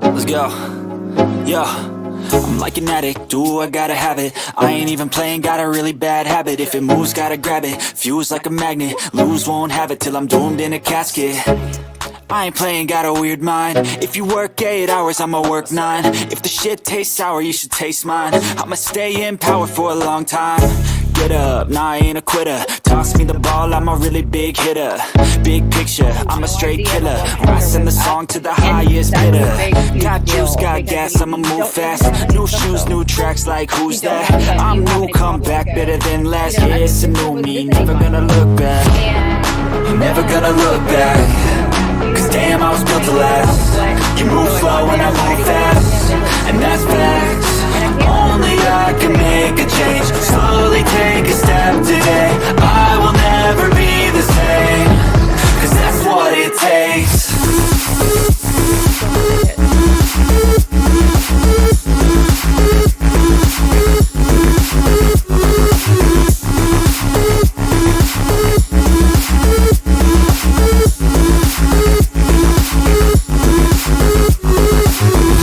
Let's go. Yo, I'm like an addict, do I gotta have it. I ain't even playing, got a really bad habit. If it moves, gotta grab it, fuse like a magnet. Lose, won't have it till I'm doomed in a casket. I ain't playing, got a weird mind. If you work 8 hours, I'ma work 9. If the shit tastes sour, you should taste mine. I'ma stay in power for a long time. Get up, nah, I ain't a quitter. Toss me the ball, I'm a really big hitter. Big picture, I'm a straight killer. Rising the song to the highest bidder. Got juice, got gas, I'ma move fast. New shoes, new tracks, like who's that? I'm new, come back, better than last. Yeah, it's a new me, never gonna look back. Never gonna look back. Cause damn, I was built to last. You move slow and I move fast, and that's facts. Only I can make a change. Slowly take a step today. I will never be the same, cause that's what it takes.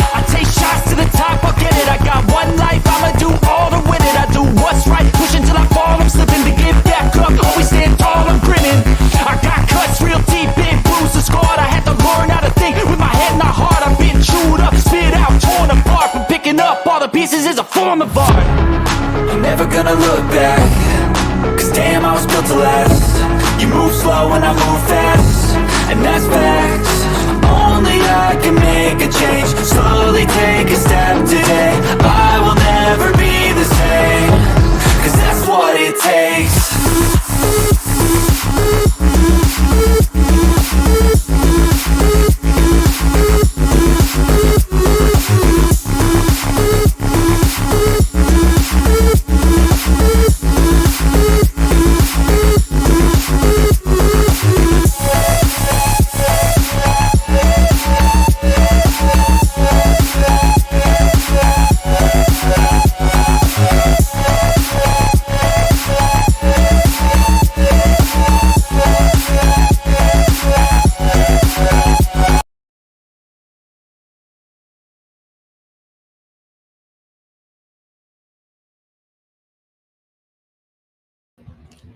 I take shots to the top, I'll get it. I got one life, I'ma do all to win it. I do what's right, pushing till I fall. I'm slipping to get back up, always stand tall, I'm grinning. I got cuts real deep, big bruises scarred. I had to learn how to think with my head and my heart. I've been chewed up, spit out, torn apart. From picking up all the pieces is a form of art. I'm never gonna look back, cause damn, I was built to last. You move slow and I move fast, and that's facts. Only I can make a change. Slowly take a step today. I will never be the same, cause that's what it takes.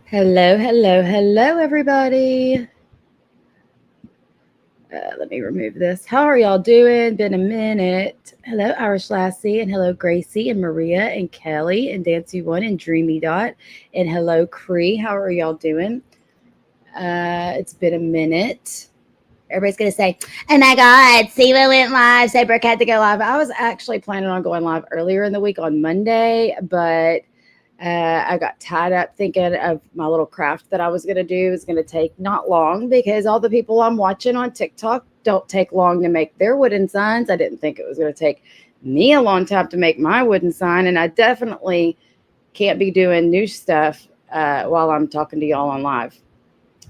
Hello, hello, hello, everybody. Let me remove this. How are y'all doing? Been a minute. Hello, Irish Lassie, and hello, Gracie, and Maria, and Kelly, and Dancy One, and Dreamy Dot, and hello, Cree. How are y'all doing? It's been a minute. Everybody's going to say, oh my God, Siva went live. So Brooke had to go live. I was actually planning on going live earlier in the week on Monday, but I got tied up thinking of my little craft that I was going to do. It was going to take not long because all the people I'm watching on TikTok don't take long to make their wooden signs. I didn't think it was going to take me a long time to make my wooden sign. And I definitely can't be doing new stuff while I'm talking to y'all on live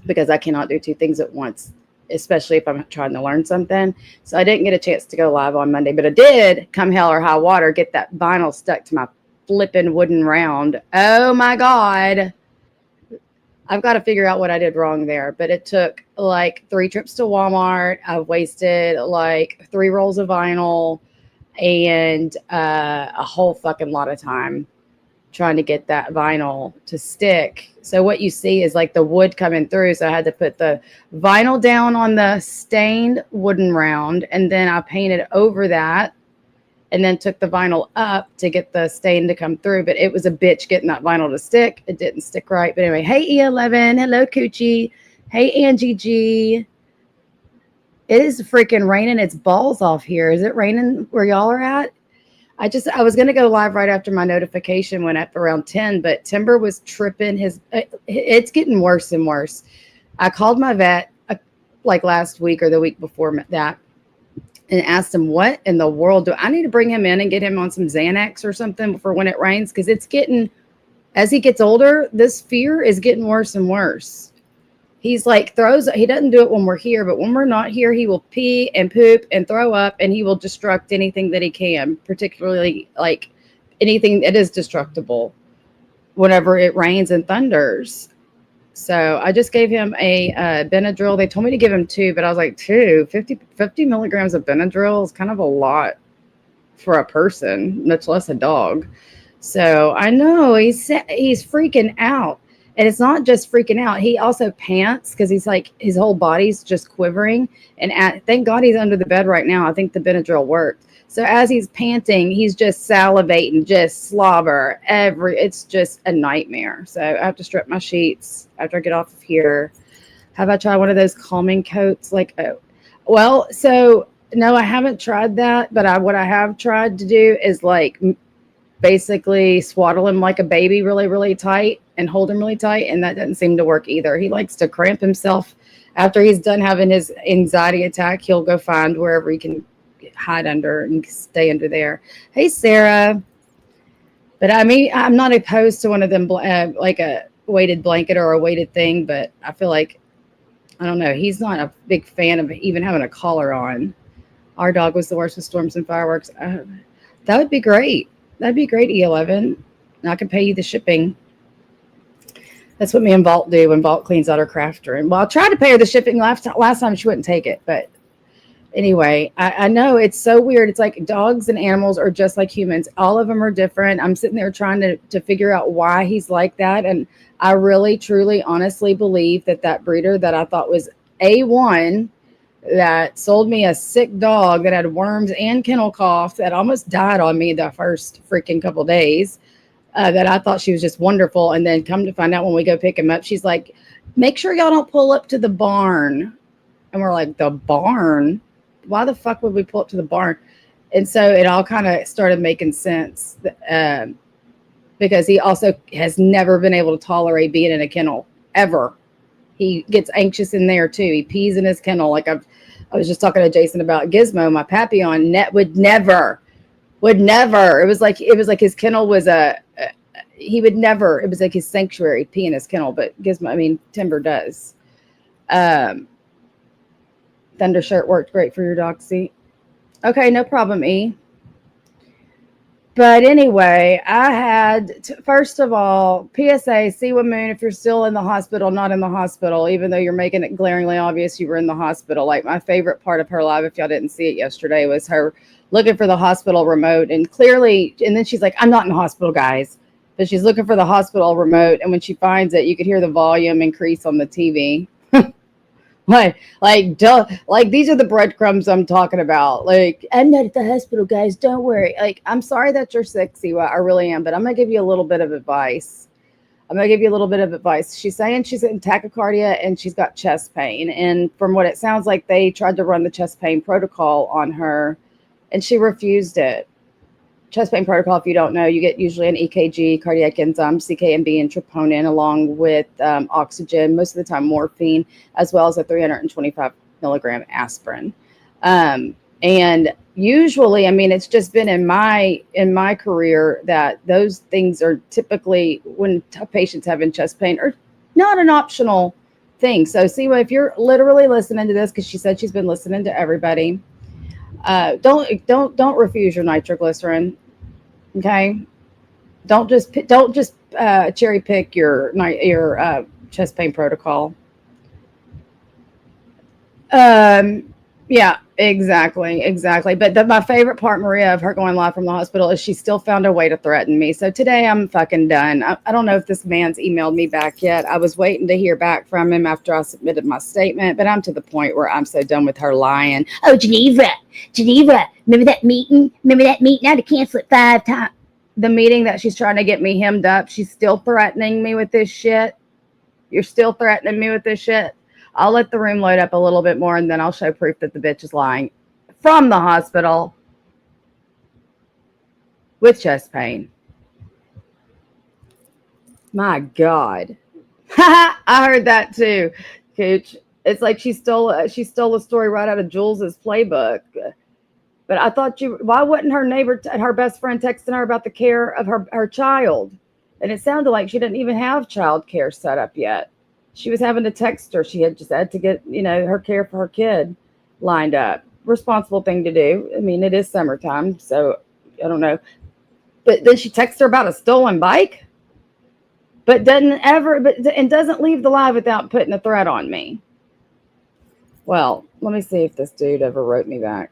because I cannot do two things at once, especially if I'm trying to learn something. So I didn't get a chance to go live on Monday, but I did, come hell or high water, get that vinyl stuck to my flipping wooden round. Oh my God. I've got to figure out what I did wrong there, but it took like 3 trips to Walmart. I wasted like 3 rolls of vinyl and a whole fucking lot of time trying to get that vinyl to stick. So what you see is like the wood coming through. So I had to put the vinyl down on the stained wooden round, and then I painted over that, and then took the vinyl up to get the stain to come through. But it was a bitch getting that vinyl to stick. It didn't stick right. But anyway, hey, E11. Hello, Coochie. Hey, Angie G. It is freaking raining its balls off here. Is it raining where y'all are at? I was going to go live right after my notification went up around 10, but Timber was tripping it's getting worse and worse. I called my vet like last week or the week before that, and asked him, what in the world do I need to bring him in and get him on some Xanax or something for when it rains? Because it's getting, as he gets older, this fear is getting worse and worse. He's like he doesn't do it when we're here, but when we're not here, he will pee and poop and throw up, and he will destruct anything that he can, particularly like anything that is destructible whenever it rains and thunders. So I just gave him a Benadryl. They told me to give him two, but I was like, 50 milligrams of Benadryl is kind of a lot for a person, much less a dog. So I know he's freaking out. And it's not just freaking out. He also pants because he's like his whole body's just quivering. And thank God he's under the bed right now. I think the Benadryl worked. So as he's panting, he's just salivating, just slobber. It's just a nightmare. So I have to strip my sheets after I get off of here. Have I tried one of those calming coats? Like, oh, well, so no, I haven't tried that. But what I have tried to do is like basically swaddle him like a baby really, really tight and hold him really tight. And that doesn't seem to work either. He likes to cramp himself after he's done having his anxiety attack. He'll go find wherever he can hide under and stay under there. Hey, Sarah. But I mean, I'm not opposed to one of them, like a weighted blanket or a weighted thing. But I feel like, I don't know, he's not a big fan of even having a collar on. Our dog was the worst with storms and fireworks. That would be great. That'd be great, E11. And I can pay you the shipping. That's what me and Vault do when Vault cleans out her crafter. And well, I tried to pay her the shipping last time. She wouldn't take it. But anyway, I know it's so weird. It's like dogs and animals are just like humans. All of them are different. I'm sitting there trying to figure out why he's like that. And I really, truly, honestly believe that breeder that I thought was A1 that sold me a sick dog that had worms and kennel cough that almost died on me the first freaking couple days, that I thought she was just wonderful. And then come to find out when we go pick him up, she's like, make sure y'all don't pull up to the barn. And we're like, the barn? Why the fuck would we pull up to the barn? And so it all kind of started making sense, because he also has never been able to tolerate being in a kennel ever. He gets anxious in there too. He pees in his kennel. Like I was just talking to Jason about Gizmo, my Papillon. Would never. It was like his kennel was he would never. It was like his sanctuary, pee in his kennel. But Timber does. Thunder shirt worked great for your dog seat. Okay, no problem, E. But anyway, I had, first of all, PSA, Siwa Moon, if you're still in the hospital, not in the hospital, even though you're making it glaringly obvious you were in the hospital. Like my favorite part of her live, if y'all didn't see it yesterday, was her looking for the hospital remote. And clearly, and then she's like, I'm not in the hospital, guys. But she's looking for the hospital remote. And when she finds it, you could hear the volume increase on the TV. Like these are the breadcrumbs I'm talking about. Like, I'm not at the hospital, guys. Don't worry. Like, I'm sorry that you're sick, Siwa. I really am. But I'm going to give you a little bit of advice. She's saying she's in tachycardia and she's got chest pain. And from what it sounds like, they tried to run the chest pain protocol on her and she refused it. Chest pain protocol, if you don't know, you get usually an EKG, cardiac enzyme, CKMB, and troponin, along with oxygen, most of the time morphine, as well as a 325 milligram aspirin. And usually, it's just been in my career that those things are typically, when patients having chest pain, are not an optional thing. So, Siwa, if you're literally listening to this, because she said she's been listening to everybody, don't refuse your nitroglycerin. Okay, don't just cherry pick your chest pain protocol. Yeah, exactly. But my favorite part, Maria, of her going live from the hospital is she still found a way to threaten me. So today I'm fucking done. I don't know if this man's emailed me back yet. I was waiting to hear back from him after I submitted my statement, but I'm to the point where I'm so done with her lying. Oh, Geneva, remember that meeting? I had to cancel it 5 times. The meeting that she's trying to get me hemmed up, she's still threatening me with this shit. You're still threatening me with this shit. I'll let the room load up a little bit more, and then I'll show proof that the bitch is lying from the hospital with chest pain. My God. I heard that too, Cooch. It's like she stole a story right out of Jules's playbook. But I thought why wouldn't her neighbor, her best friend, texting her about the care of her child? And it sounded like she didn't even have child care set up yet. She was having to text her. She had to get, her care for her kid lined up. Responsible thing to do. It is summertime, so I don't know. But then she texted her about a stolen bike. but doesn't leave the live without putting a threat on me. Well, let me see if this dude ever wrote me back,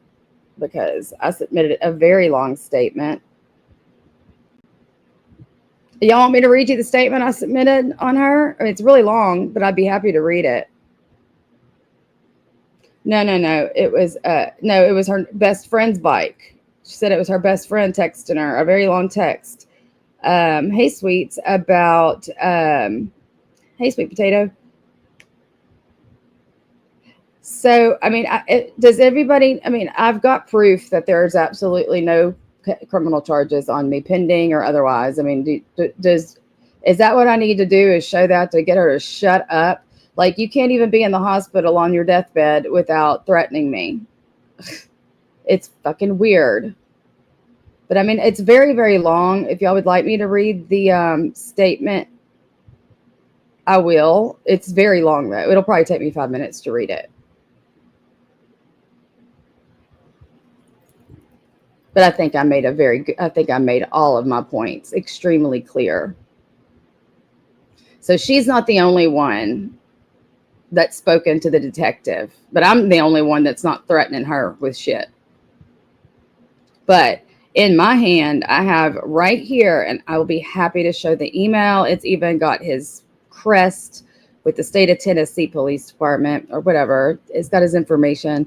because I submitted a very long statement. Y'all want me to read you the statement I submitted on her? It's really long, but I'd be happy to read it. No. It was her best friend's bike. She said it was her best friend texting her a very long text. Hey, Sweets, about hey, Sweet Potato. So, I mean, does everybody? I mean, I've got proof that there's absolutely no criminal charges on me, pending or otherwise. I mean, is that what I need to do? Is show that to get her to shut up? Like, you can't even be in the hospital on your deathbed without threatening me. It's fucking weird. But I mean, it's very, very long. If y'all would like me to read the statement, I will. It's very long, though. It'll probably take me 5 minutes to read it. But I think I made all of my points extremely clear. So she's not the only one that's spoken to the detective, but I'm the only one that's not threatening her with shit. But in my hand, I have right here, and I will be happy to show the email. It's even got his crest with the state of Tennessee Police Department or whatever. It's got his information.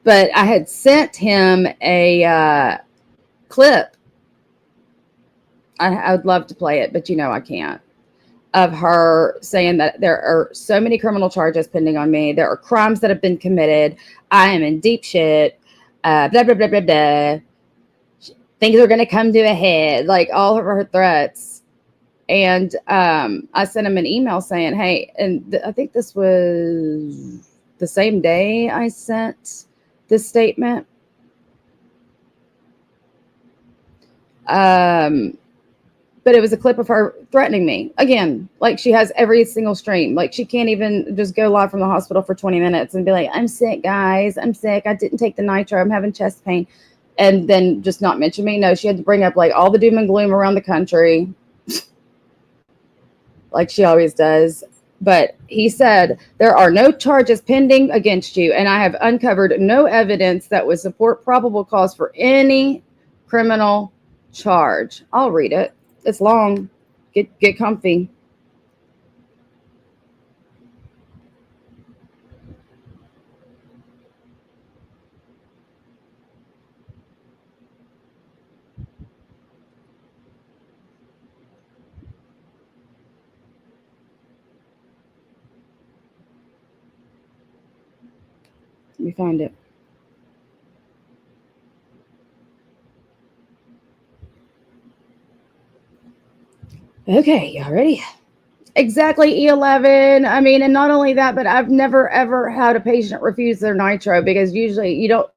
But I had sent him a clip. I would love to play it, but I can't. Of her saying that there are so many criminal charges pending on me. There are crimes that have been committed. I am in deep shit. Blah, blah, blah, blah, blah. Things are going to come to a head. Like all of her threats. And I sent him an email saying, hey, and I think this was the same day I sent this statement. But it was a clip of her threatening me again. Like she has every single stream. Like she can't even just go live from the hospital for 20 minutes and be like, I'm sick, guys. I'm sick. I didn't take the nitro. I'm having chest pain. And then just not mention me. No, she had to bring up like all the doom and gloom around the country. Like she always does. But he said, there are no charges pending against you, and I have uncovered no evidence that would support probable cause for any criminal charge. I'll read it. It's long. Get comfy. Let me find it. Okay, y'all ready? Exactly, E11. I mean, and not only that, but I've never ever had a patient refuse their nitro, because usually you don't.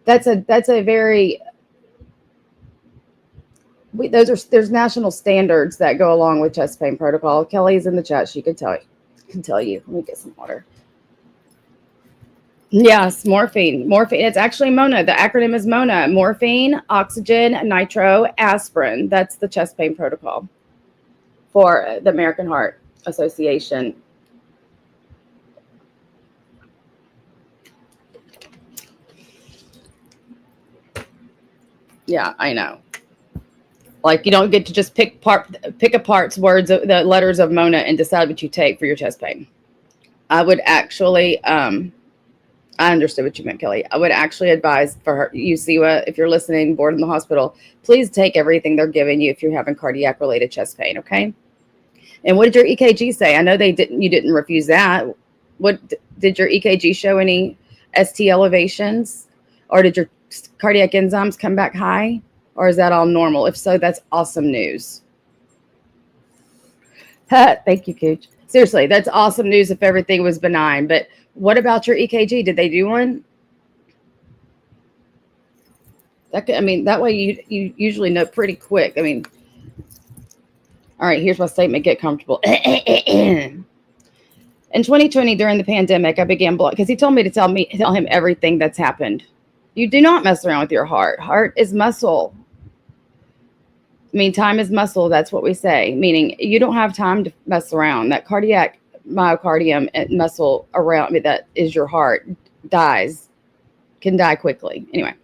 That's a very. There's national standards that go along with chest pain protocol. Kelly's in the chat. She can tell you. Let me get some water. Yes, morphine. It's actually MONA. The acronym is MONA. Morphine, oxygen, nitro, aspirin. That's the chest pain protocol for the American Heart Association. Yeah, I know. Like you don't get to just pick apart words, the letters of MONA, and decide what you take for your chest pain. I would actually, I understood what you meant, Kelly. I would actually advise for her, USIWA, if you're listening, board in the hospital, please take everything they're giving you if you're having cardiac related chest pain. Okay. And what did your EKG say? I know you didn't refuse that. What did your EKG show? Any ST elevations, or did your cardiac enzymes come back high, or is that all normal? If so, that's awesome news. Thank you, Cooch. Seriously, that's awesome news if everything was benign. But what about your EKG? Did they do one? That way you usually know pretty quick. I mean, all right, here's my statement. Get comfortable. In 2020, during the pandemic, I began because he told me to tell him everything that's happened. You do not mess around with your heart. Heart is muscle. I mean, time is muscle. That's what we say, meaning you don't have time to mess around. That cardiac myocardium and muscle around, I mean, that is your heart, dies, can die quickly. Anyway.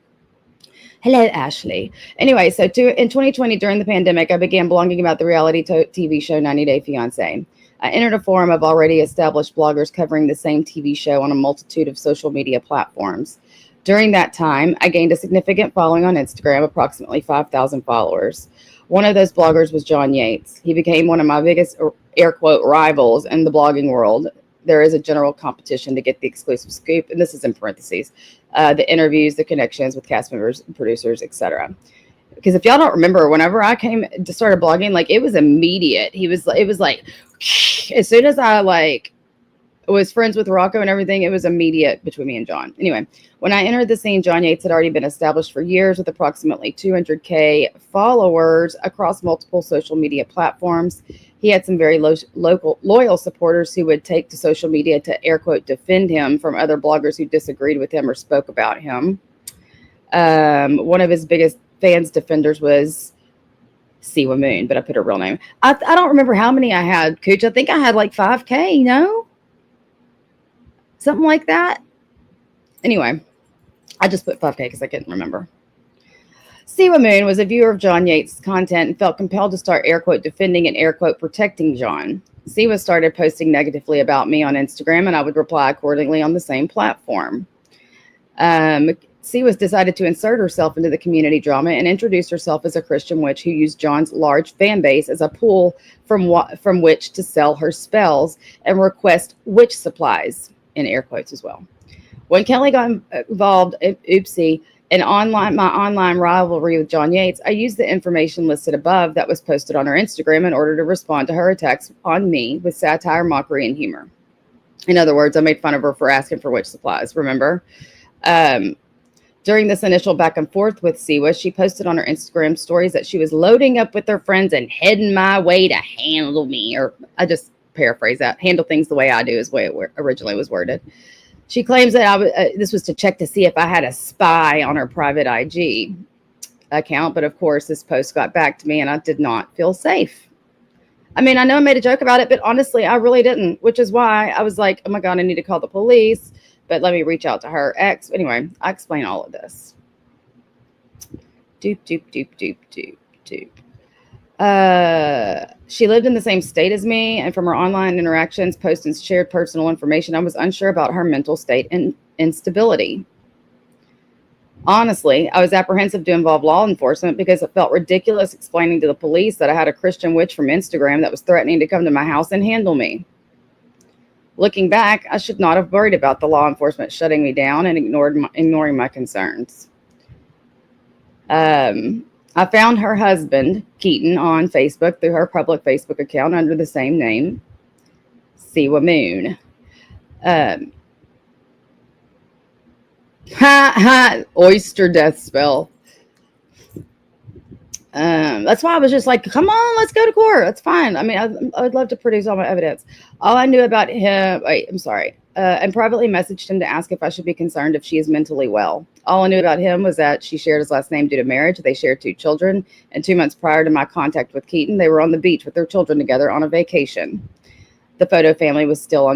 Hello, Ashley. Anyway, in 2020, during the pandemic, I began blogging about the reality TV show 90 Day Fiancé. I entered a forum of already established bloggers covering the same TV show on a multitude of social media platforms. During that time, I gained a significant following on Instagram, approximately 5,000 followers. One of those bloggers was John Yates. He became one of my biggest, air quote, rivals in the blogging world. There is a general competition to get the exclusive scoop, and this is in parentheses, the interviews, the connections with cast members, producers, etc. Because if y'all don't remember, whenever I came to started blogging, like it was immediate. It was like as soon as I like was friends with Rocco and everything, it was immediate between me and John. Anyway, when I entered the scene, John Yates had already been established for years with approximately 200K followers across multiple social media platforms. He had some very loyal supporters who would take to social media to air quote defend him from other bloggers who disagreed with him or spoke about him. One of his biggest fans defenders was Siwa Moon, but I put her real name. I don't remember how many I had, Cooch. I think I had like 5K, something like that. Anyway, I just put 5K because I couldn't remember. Siwa Moon was a viewer of John Yates' content and felt compelled to start air quote defending and air quote protecting John. Siwa started posting negatively about me on Instagram, and I would reply accordingly on the same platform. Siwa decided to insert herself into the community drama and introduce herself as a Christian witch who used John's large fan base as a pool from which to sell her spells and request witch supplies, in air quotes as well. When Kelly got involved, my online rivalry with John Yates, I used the information listed above that was posted on her Instagram in order to respond to her attacks on me with satire, mockery, and humor. In other words, I made fun of her for asking for witch supplies, remember? During this initial back and forth with Siwa, she posted on her Instagram stories that she was loading up with her friends and heading my way to handle me. Or I just paraphrase that. Handle things the way I do is the way it originally was worded. She claims that this was to check to see if I had a spy on her private IG account. But of course, this post got back to me and I did not feel safe. I mean, I know I made a joke about it, but honestly, I really didn't, which is why I was like, oh my God, I need to call the police. But let me reach out to her ex. Anyway, I explain all of this. Doop. She lived in the same state as me, and from her online interactions, posts, and shared personal information, I was unsure about her mental state and instability. Honestly, I was apprehensive to involve law enforcement because it felt ridiculous explaining to the police that I had a Christian witch from Instagram that was threatening to come to my house and handle me. Looking back, I should not have worried about the law enforcement shutting me down and ignoring my concerns. I found her husband, Keaton, on Facebook through her public Facebook account under the same name, Siwa Moon. Oyster death spell. That's why I was just like, come on, let's go to court. That's fine. I mean, I would love to produce all my evidence. All I knew about him, and privately messaged him to ask if I should be concerned if she is mentally well. All I knew about him was that she shared his last name due to marriage. They shared 2 children. And 2 months prior to my contact with Keaton, they were on the beach with their children together on a vacation. The photo family was still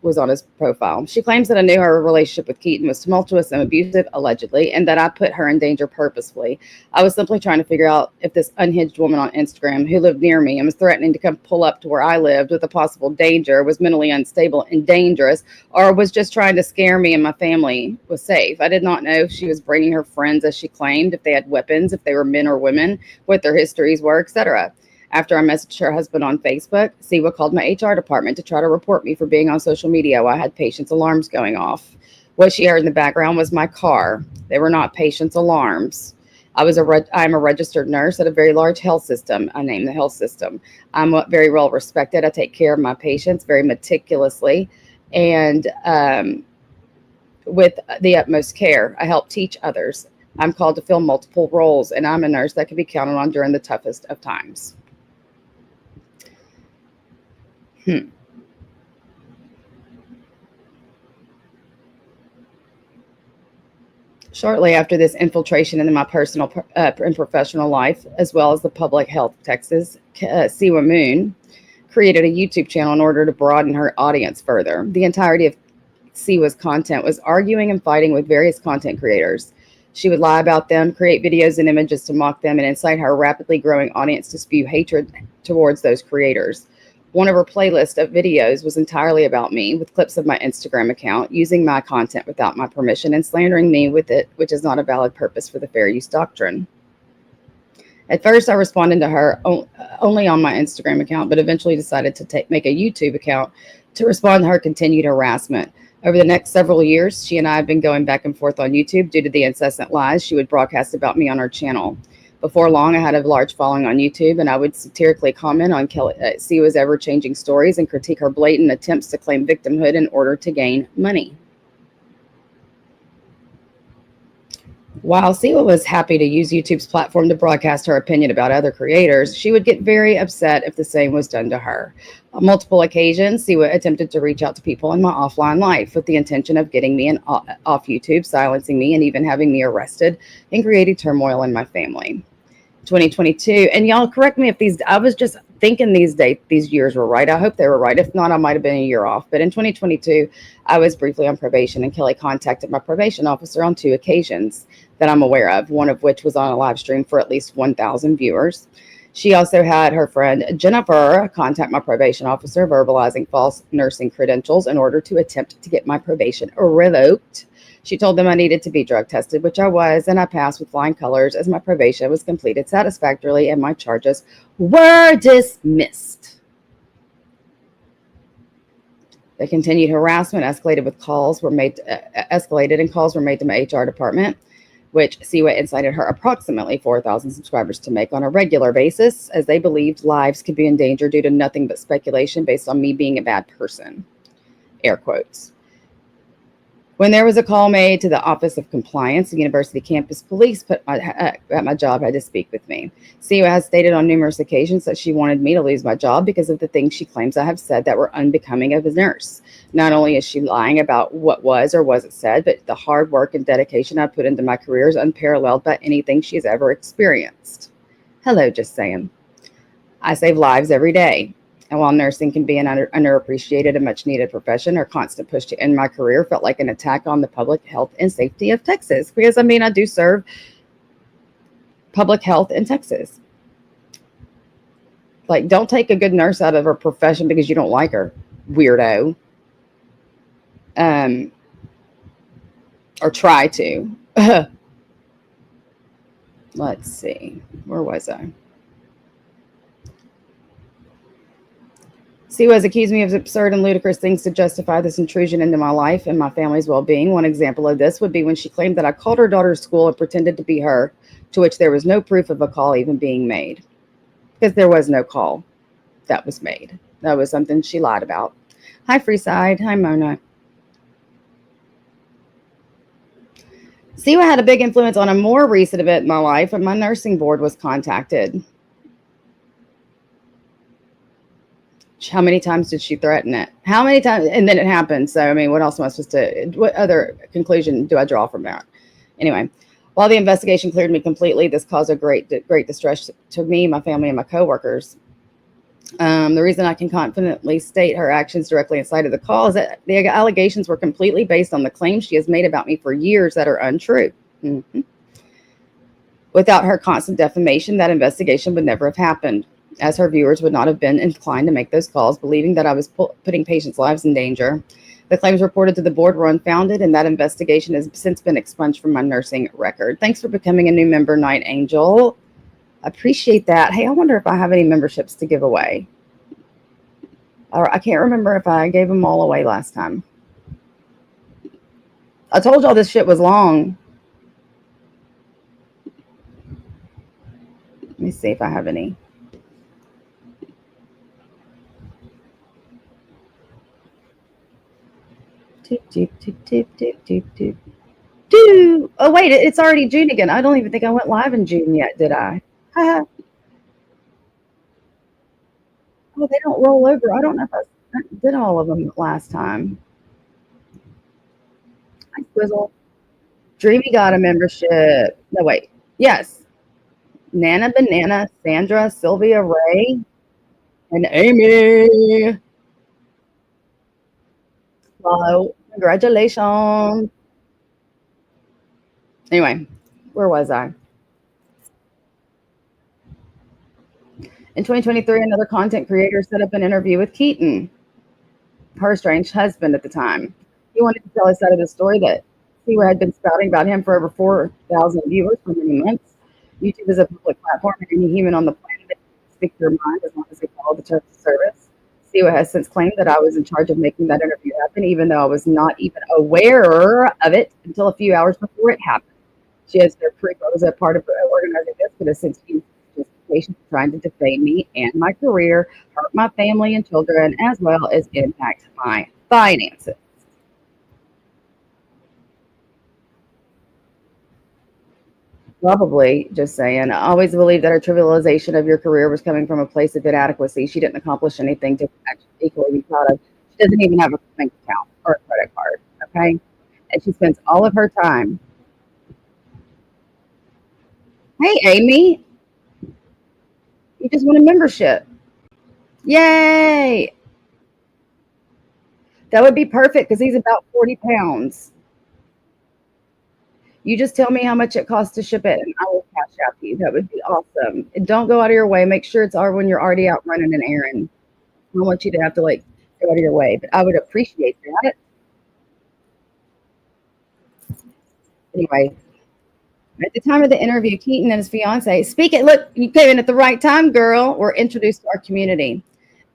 was on his profile. She claims that I knew her relationship with Keaton was tumultuous and abusive, allegedly, and that I put her in danger purposefully. I was simply trying to figure out if this unhinged woman on Instagram who lived near me and was threatening to come pull up to where I lived with a possible danger was mentally unstable and dangerous, or was just trying to scare me and my family was safe. I did not know if she was bringing her friends as she claimed, if they had weapons, if they were men or women, what their histories were, etc. After I messaged her husband on Facebook, Siwa called my HR department to try to report me for being on social media while I had patients' alarms going off. What she heard in the background was my car. They were not patients' alarms. I'm a registered nurse at a very large health system. I named the health system. I'm very well respected. I take care of my patients very meticulously and with the utmost care. I help teach others. I'm called to fill multiple roles, and I'm a nurse that can be counted on during the toughest of times. Shortly after this infiltration into my personal and professional life, as well as the public health of Texas, Siwa Moon created a YouTube channel in order to broaden her audience further. The entirety of Siwa's content was arguing and fighting with various content creators. She would lie about them, create videos and images to mock them, and incite her rapidly growing audience to spew hatred towards those creators. One of her playlists of videos was entirely about me, with clips of my Instagram account, using my content without my permission and slandering me with it, which is not a valid purpose for the fair use doctrine. At first, I responded to her only on my Instagram account, but eventually decided to make a YouTube account to respond to her continued harassment. Over the next several years, she and I have been going back and forth on YouTube due to the incessant lies she would broadcast about me on her channel. Before long, I had a large following on YouTube, and I would satirically comment on Siwa's ever-changing stories and critique her blatant attempts to claim victimhood in order to gain money. While Siwa was happy to use YouTube's platform to broadcast her opinion about other creators, she would get very upset if the same was done to her. On multiple occasions, Siwa attempted to reach out to people in my offline life with the intention of getting me off YouTube, silencing me, and even having me arrested and creating turmoil in my family. 2022, and y'all correct me if I was just thinking these years were right. I hope they were right. If not, I might have been a year off. But in 2022, I was briefly on probation, and Kelly contacted my probation officer on 2 occasions that I'm aware of, one of which was on a live stream for at least 1,000 viewers. She also had her friend Jennifer contact my probation officer, verbalizing false nursing credentials in order to attempt to get my probation revoked. She told them I needed to be drug tested, which I was, and I passed with flying colors as my probation was completed satisfactorily and my charges were dismissed. The continued harassment escalated and calls were made to my HR department, which Siwa incited her approximately 4,000 subscribers to make on a regular basis, as they believed lives could be in danger due to nothing but speculation based on me being a bad person. Air quotes. When there was a call made to the Office of Compliance, the University Campus Police at my job had to speak with me. Siwa has stated on numerous occasions that she wanted me to lose my job because of the things she claims I have said that were unbecoming of a nurse. Not only is she lying about what was or wasn't said, but the hard work and dedication I put into my career is unparalleled by anything she's ever experienced. Hello, just saying. I save lives every day. And while nursing can be an underappreciated and much-needed profession, her constant push to end my career felt like an attack on the public health and safety of Texas. Because, I mean, I do serve public health in Texas. Like, don't take a good nurse out of her profession because you don't like her, weirdo. Or try to. Let's see. Where was I? Siwa has accused me of absurd and ludicrous things to justify this intrusion into my life and my family's well-being. One example of this would be when she claimed that I called her daughter's school and pretended to be her, to which there was no proof of a call even being made. Because there was no call that was made. That was something she lied about. Hi, Freeside. Hi, Mona. Siwa had a big influence on a more recent event in my life, and my nursing board was contacted. How many times did she threaten it? How many times? And then it happened. So, I mean, what else am I supposed to, what other conclusion do I draw from that? Anyway, while the investigation cleared me completely, this caused a great distress to me, my family, and my coworkers. The reason I can confidently state her actions directly inside of the call is that the allegations were completely based on the claims she has made about me for years that are untrue. Without her constant defamation, that investigation would never have happened, as her viewers would not have been inclined to make those calls, believing that I was putting patients' lives in danger. The claims reported to the board were unfounded, and that investigation has since been expunged from my nursing record. Thanks for becoming a new member, Night Angel. Appreciate that. Hey, I wonder if I have any memberships to give away. I can't remember if I gave them all away last time. I told y'all this shit was long. Let me see if I have any. Oh, wait, it's already June again. I don't even think I went live in June yet, did I? Oh, they don't roll over. I don't know if I did all of them last time. Hi, Swizzle. Dreamy got a membership. No, wait. Yes. Nana Banana, Sandra, Sylvia Ray, and Amy. Follow. Congratulations. Anyway, where was I? In 2023, another content creator set up an interview with Keaton, her estranged husband at the time. He wanted to tell his side of the story that Siwa had been spouting about him for over 4,000 viewers for many months. YouTube is a public platform, and any human on the planet can speak their mind as long as they follow the terms of service. Siwa has since claimed that I was in charge of making that interview happen, even though I was not even aware of it until a few hours before it happened. She has their proof I was a part of organizing this, but has since used justification for trying to defame me and my career, hurt my family and children, as well as impact my finances. Probably, just saying. I always believed that her trivialization of your career was coming from a place of inadequacy. She didn't accomplish anything to actually equally be proud of. She doesn't even have a bank account or a credit card, okay? And she spends all of her time. Hey, Amy, you just won a membership. Yay! That would be perfect because he's about 40 pounds. You just tell me how much it costs to ship it, and I will cash out to you. That would be awesome. And don't go out of your way. Make sure it's when you're already out running an errand. I don't want you to have to like go out of your way, but I would appreciate that. Anyway, at the time of the interview, Keaton and his fiance speak it. Look, you came in at the right time, girl. Were introduced to our community.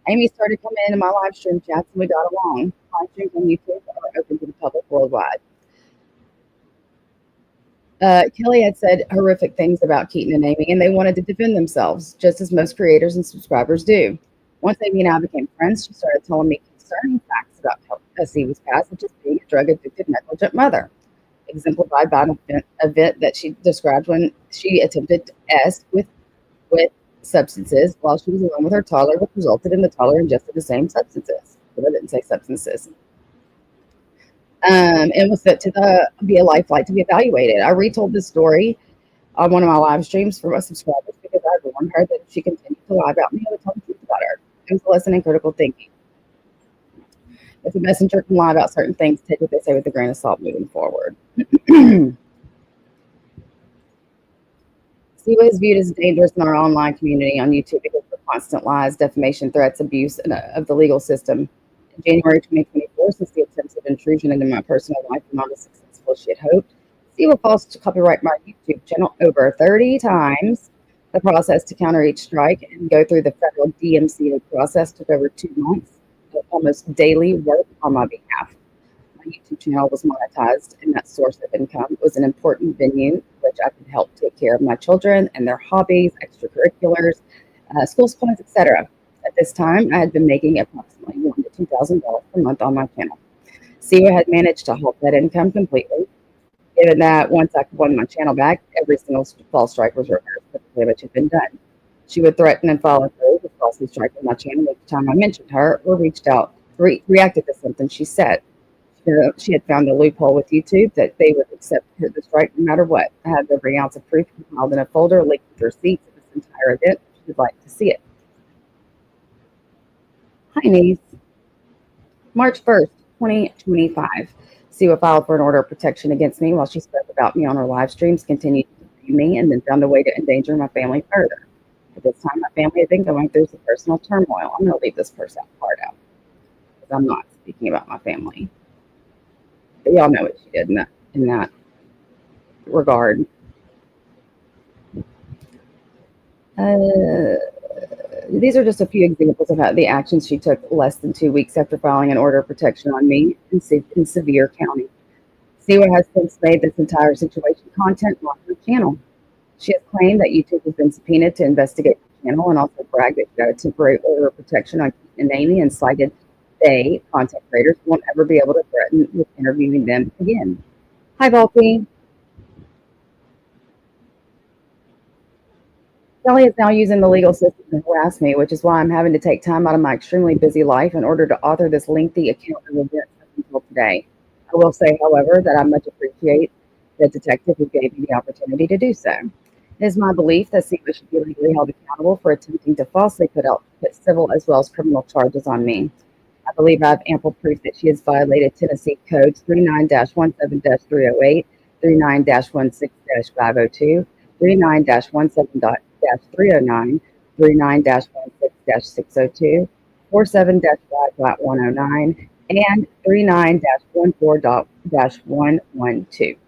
Amy started coming into my live stream chats, and we got along. Live streams on YouTube are open to the public worldwide. Kelly had said horrific things about Keaton and Amy, and they wanted to defend themselves, just as most creators and subscribers do. Once Amy and I became friends, she started telling me concerning facts about how he was past, such as being a drug-addicted, negligent mother, exemplified by an event that she described when she attempted S with substances while she was alone with her toddler, which resulted in the toddler ingesting the same substances. But I didn't say substances. And was set to be a life flight to be evaluated. I retold this story on one of my live streams for my subscribers because I warned her that if she continued to lie about me, I would tell the truth about her. It was a lesson in critical thinking. If a messenger can lie about certain things, take what they say with a grain of salt moving forward. Siwa is viewed as dangerous in our online community on YouTube because of constant lies, defamation, threats, abuse of the legal system. In January 2024, since the attempted intrusion into my personal life was not as successful as she had hoped, Siwa falls to copyright my YouTube channel over 30 times. The process to counter each strike and go through the federal DMCA process took over 2 months of almost daily work on my behalf. My YouTube channel was monetized, and that source of income was an important venue which I could help take care of my children and their hobbies, extracurriculars, school supplies, etc. At this time, I had been making approximately $1,000 to $2,000 per month on my channel. Siwa had managed to halt that income completely, given that once I won my channel back, every single false strike was reversed, but the damage had been done. She would threaten and follow through with falsely striking my channel each time I mentioned her or reached out, reacted to something she said. She had found a loophole with YouTube that they would accept the strike no matter what. I had every ounce of proof compiled in a folder linked with receipts of this entire event. She would like to see it. Hi, niece. March 1st, 2025. Siwa filed for an order of protection against me while she spoke about me on her live streams, continued to defame me, and then found a way to endanger my family further. At this time, my family had been going through some personal turmoil. I'm going to leave this part out because I'm not speaking about my family. But y'all know what she did in that regard. These are just a few examples of how the actions she took less than 2 weeks after filing an order of protection on me in Sevier County. Siwa has since made this entire situation content on her channel. She has claimed that YouTube has been subpoenaed to investigate the channel and also bragged that she got a temporary order of protection on Keaton and Amy and cited they, content creators, won't ever be able to threaten with interviewing them again. Hi, Volpe. Kelly is now using the legal system to harass me, which is why I'm having to take time out of my extremely busy life in order to author this lengthy account of events up until today. I will say, however, that I much appreciate the detective who gave me the opportunity to do so. It is my belief that Siwa should be legally held accountable for attempting to falsely put civil as well as criminal charges on me. I believe I have ample proof that she has violated Tennessee Codes 39-17-308, 39-16-502, 39-17-309, 39-16-602, 47-5.109, and 39-14-112.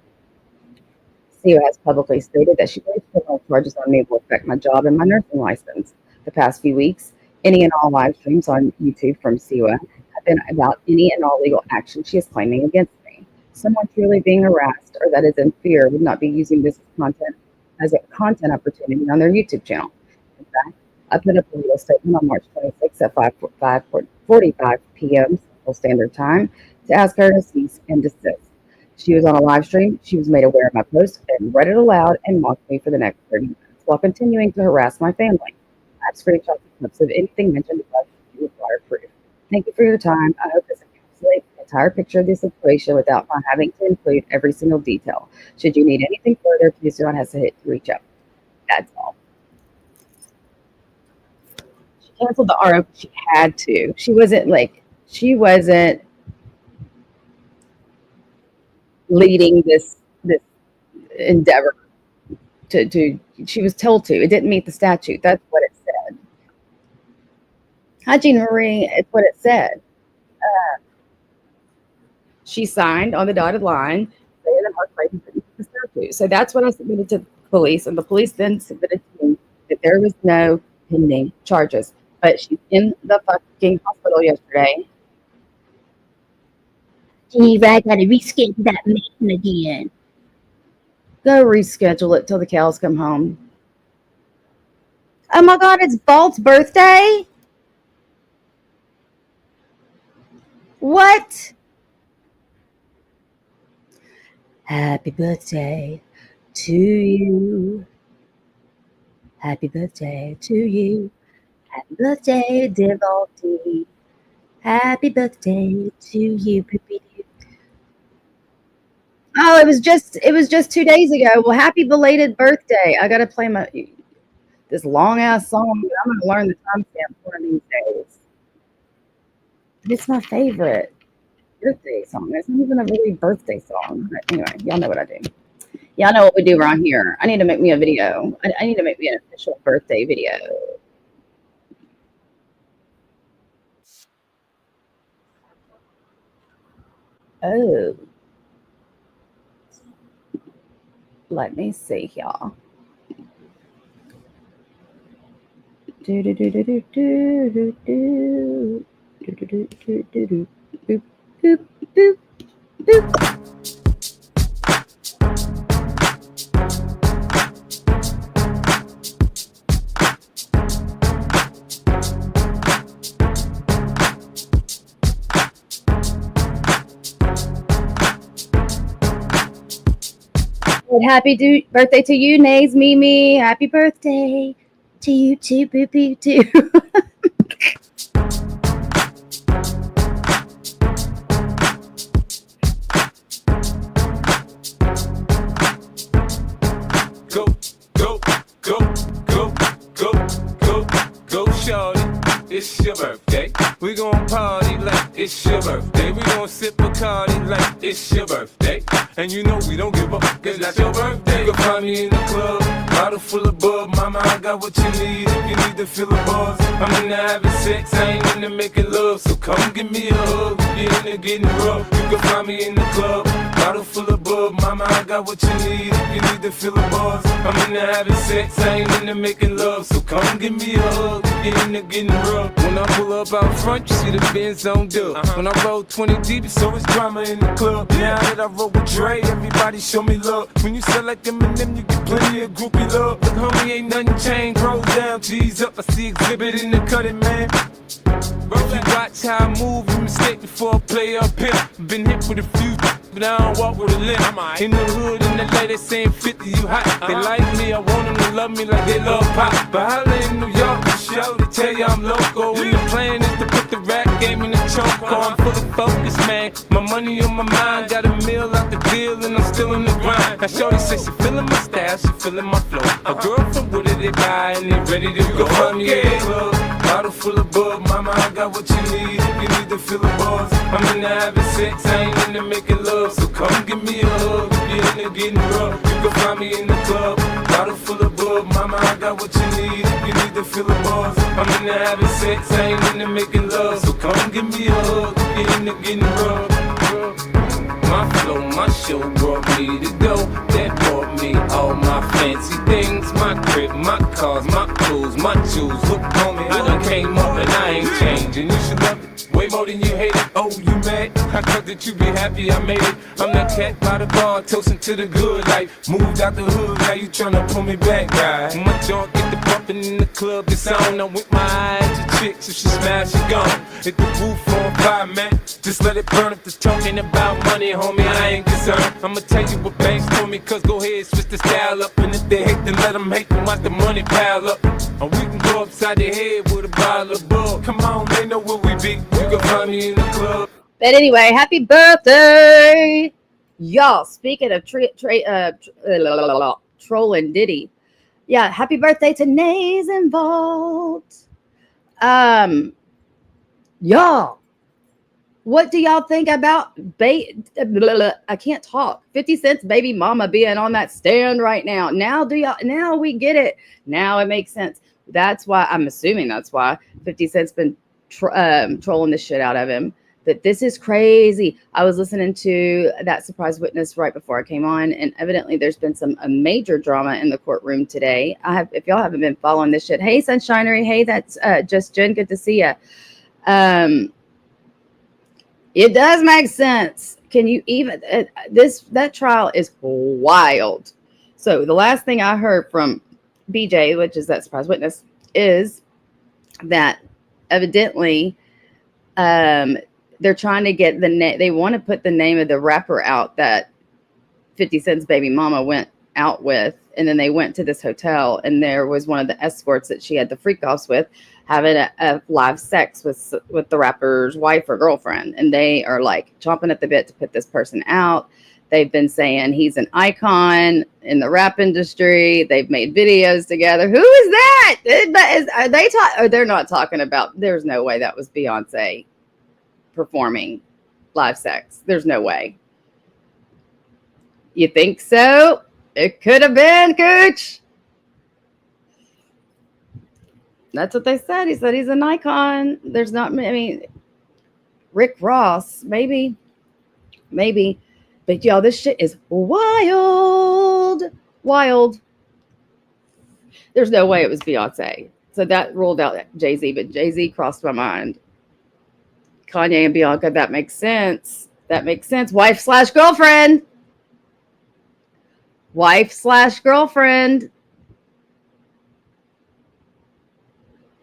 CEO has publicly stated that she believes criminal charges on me will affect my job and my nursing license. The past few weeks, any and all live streams on YouTube from Siwa have been about any and all legal action she is claiming against me. Someone truly being harassed or that is in fear would not be using this content as a content opportunity on their YouTube channel. In fact, I put up a legal statement on March 26th at 5:45 p.m. Central Standard Time to ask her to cease and desist. She was on a live stream. She was made aware of my post and read it aloud and mocked me for the next 30 minutes while continuing to harass my family. I have screenshots and clips of anything mentioned above if you require proof. Thank you for your time. I hope this encapsulates the entire picture of the situation without my having to include every single detail. Should you need anything further, please do not hesitate to reach out. That's all. She canceled the RO. She had to. She wasn't leading this endeavor to she was told to. It didn't meet the statute. That's what it said. Hi, Jean Marie. It's what it said. She signed on the dotted line saying that Mark Clayton didn't meet the statute. So that's what I submitted to the police, and the police then submitted to me that there was no pending charges. But she's in the fucking hospital yesterday. Steve, I gotta reschedule that meeting again. Go reschedule it till the cows come home. Oh my God, it's Balt's birthday? What? Happy birthday to you. Happy birthday to you. Happy birthday, dear Balti. Happy birthday to you, Poopy. Oh, it was just 2 days ago. Well, happy belated birthday. I gotta play this long ass song, but I'm gonna learn the timestamp one of these days. It's my favorite birthday song. It's not even a really birthday song. But anyway, y'all know what I do. Y'all know what we do around here. I need to make me a video. I need to make me an official birthday video. Oh. Let me see, y'all. Do do do do do do do do do do do do do boop boop boop boop. Happy birthday to you, Nays Mimi. Happy birthday to you too, boopy too. Go, go, go, go, go, go, go, shorty. It's your birthday. We gon' party like it's your birthday. We gon' sip Bacardi like it's your birthday. And you know we don't give up, cause that's your birthday. You can find me in the club, bottle full of bub. Mama, I got what you need if you need to feel the buzz. I'm into having sex, I ain't into making love. So come give me a hug, if you're into getting rough. You can find me in the club, bottle full of bub. Mama, I got what you need if you need to feel the buzz. I'm into having sex, I ain't into making love. So come give me a hug, if you're into getting rough. When I pull up out front, you see the Benz on dub. When I roll 20 deep, so it's drama in the club. Now that I roll with Dre, everybody show me love. When you sell like Eminem, you get plenty of groupie love. Look, homie, ain't nothing changed. Roll down, G's up. I see exhibit in the cutting, man. If you watch how I move, you mistake before I play up here. Been hit with a few, but I don't walk with a limp. In the hood, in the lady saying 50, you hot. They like me, I want them to love me like they love pop. But holla in New York, show to tell you I'm local. And the plan is to put the rack game in the trunk, I'm full of focus, man. My money on my mind, got a meal out the deal, and I'm still in the grind. Now shorty says she feeling my style, she feeling my flow. A girl from Wooded, they buy, and they ready to go. Find me in the club, bottle full of bug. Mama, I got what you need if you need to feel the buzz. I'm into having sex, I ain't into making love. So come give me a hug if you're into getting rough. You can find me in the club, bottle full of bug. Mama, I got what you need if you need to feel the buzz. I'm into having sex, I ain't into making love. So come give me a hug if you're into getting rough. My flow, my show brought me to go. That brought me all my fancy things. My crib, my cars, my clothes, my shoes. Look on me, I done came up and I ain't changing. You should love it way more than you hate it. Oh, you mad? I thought that you be happy I made it. I'm that cat by the bar, toasting to the good life. Moved out the hood, now you tryna pull me back, guy. My junk get the bumping in the club, it's on. I'm with my eyes to chicks, if she smash, she gone. Hit the roof on fire, man. Just let it burn if they're talking about money, homie, I ain't concerned. I'ma tell you what banks told me, cause go ahead, switch the style up. And if they hate, then let them hate, then watch the money pile up. Or we can go upside their head with a bottle of bug. Come on, they know where we be. You can find me in the club. But anyway, happy birthday, y'all. Speaking of trolling Diddy, yeah, happy birthday to Nays Involved. Y'all, what do y'all think about I can't talk. 50 Cent's baby mama being on that stand right now. Now we get it. Now it makes sense. That's why I'm assuming that's why 50 Cent's been trolling the shit out of him. But this is crazy. I was listening to that surprise witness right before I came on, and evidently there's been a major drama in the courtroom today. If y'all haven't been following this shit, hey Sunshinery, hey, that's just Jen, good to see you. It does make sense. Can you even that trial is wild. So the last thing I heard from BJ, which is that surprise witness, is that evidently they're trying to get they want to put the name of the rapper out that 50 Cent's baby mama went out with, and then they went to this hotel, and there was one of the escorts that she had the freak offs with having a live sex with the rapper's wife or girlfriend, and they are like chomping at the bit to put this person out. They've been saying he's an icon in the rap industry. They've made videos together. Who is that? Are they or they're not talking about? There's no way that was Beyonce performing live sex. There's no way. You think so? It could have been, Cooch. That's what they said. He said he's an icon. There's not, I mean, Rick Ross, maybe. But y'all, this shit is wild. Wild. There's no way it was Beyonce. So that ruled out Jay-Z, but Jay-Z crossed my mind. Kanye and Bianca, that makes sense. Wife/girlfriend. Wife/girlfriend.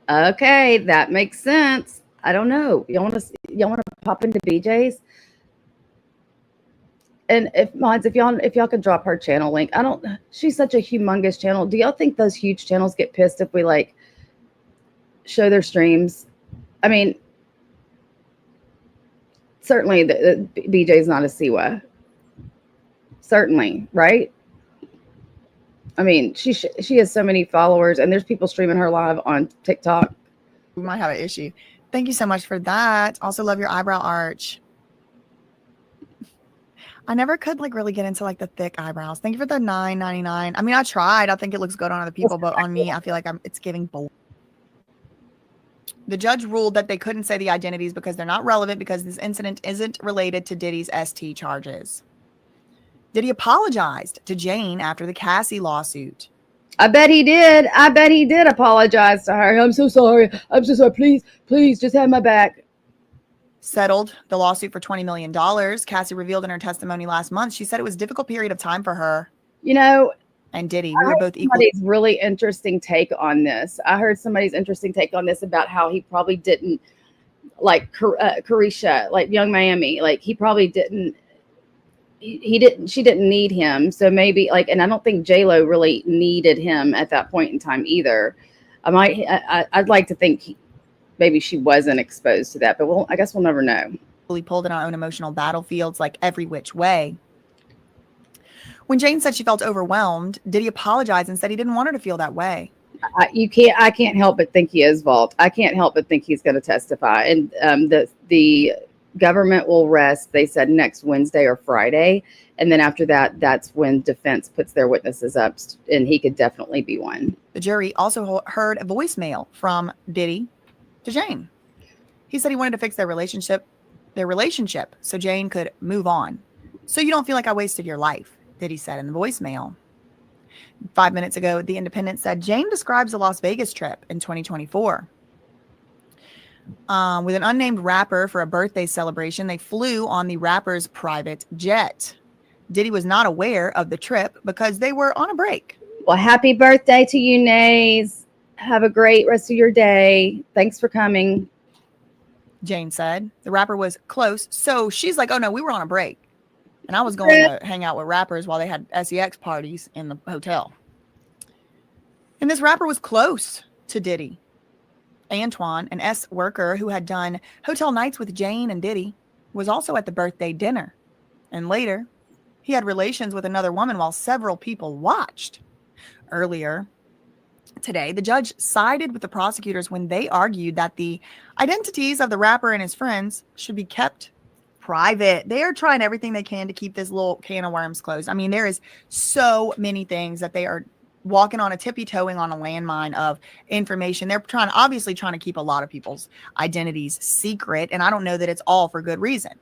Okay, that makes sense. I don't know. Y'all want to pop into BJ's? And if y'all could drop her channel link. She's such a humongous channel. Do y'all think those huge channels get pissed if we like show their streams? I mean, certainly the BJ's not a Siwa. Certainly, right? I mean, she has so many followers, and there's people streaming her live on TikTok. We might have an issue. Thank you so much for that. Also love your eyebrow arch. I never could like really get into like the thick eyebrows. Thank you for the $9.99. I mean, I tried. I think it looks good on other people, but on me, I feel like it's giving bold. The judge ruled that they couldn't say the identities because they're not relevant because this incident isn't related to Diddy's ST charges. Diddy apologized to Jane after the Cassie lawsuit. I bet he did. Apologize to her. I'm so sorry. Please, just have my back. Settled the lawsuit for $20 million. Cassie revealed in her testimony last month, she said it was a difficult period of time for her. You know, and Diddy, we were both equal. Somebody's really interesting take on this. I heard somebody's interesting take on this about how he probably didn't like Carisha, like Young Miami. Like he probably didn't. She didn't need him. So maybe like, and I don't think J-Lo really needed him at that point in time either. I'd like to think maybe she wasn't exposed to that, but I guess we'll never know. We pulled in our own emotional battlefields, like every which way. When Jane said she felt overwhelmed, Diddy apologized and said he didn't want her to feel that way. I can't help but think he is Vault. I can't help but think he's going to testify. And the government will rest, they said, next Wednesday or Friday. And then after that, that's when defense puts their witnesses up, and he could definitely be one. The jury also heard a voicemail from Diddy to Jane. He said he wanted to fix their relationship so Jane could move on. So you don't feel like I wasted your life, Diddy said in the voicemail. 5 minutes ago, The Independent said Jane describes the Las Vegas trip in 2024. With an unnamed rapper for a birthday celebration, they flew on the rapper's private jet. Diddy was not aware of the trip because they were on a break. Well, happy birthday to you, Nays. Have a great rest of your day. Thanks for coming. Jane said. The rapper was close. So she's like, oh no, we were on a break. And I was going to hang out with rappers while they had SEX parties in the hotel. And this rapper was close to Diddy. Antoine, an S worker who had done hotel nights with Jane and Diddy, was also at the birthday dinner. And later, he had relations with another woman while several people watched. Earlier today, the judge sided with the prosecutors when they argued that the identities of the rapper and his friends should be kept private. They are trying everything they can to keep this little can of worms closed. I mean, there is so many things that they are walking on a tippy-toeing on a landmine of information. They're obviously trying to keep a lot of people's identities secret. And I don't know that it's all for good reason.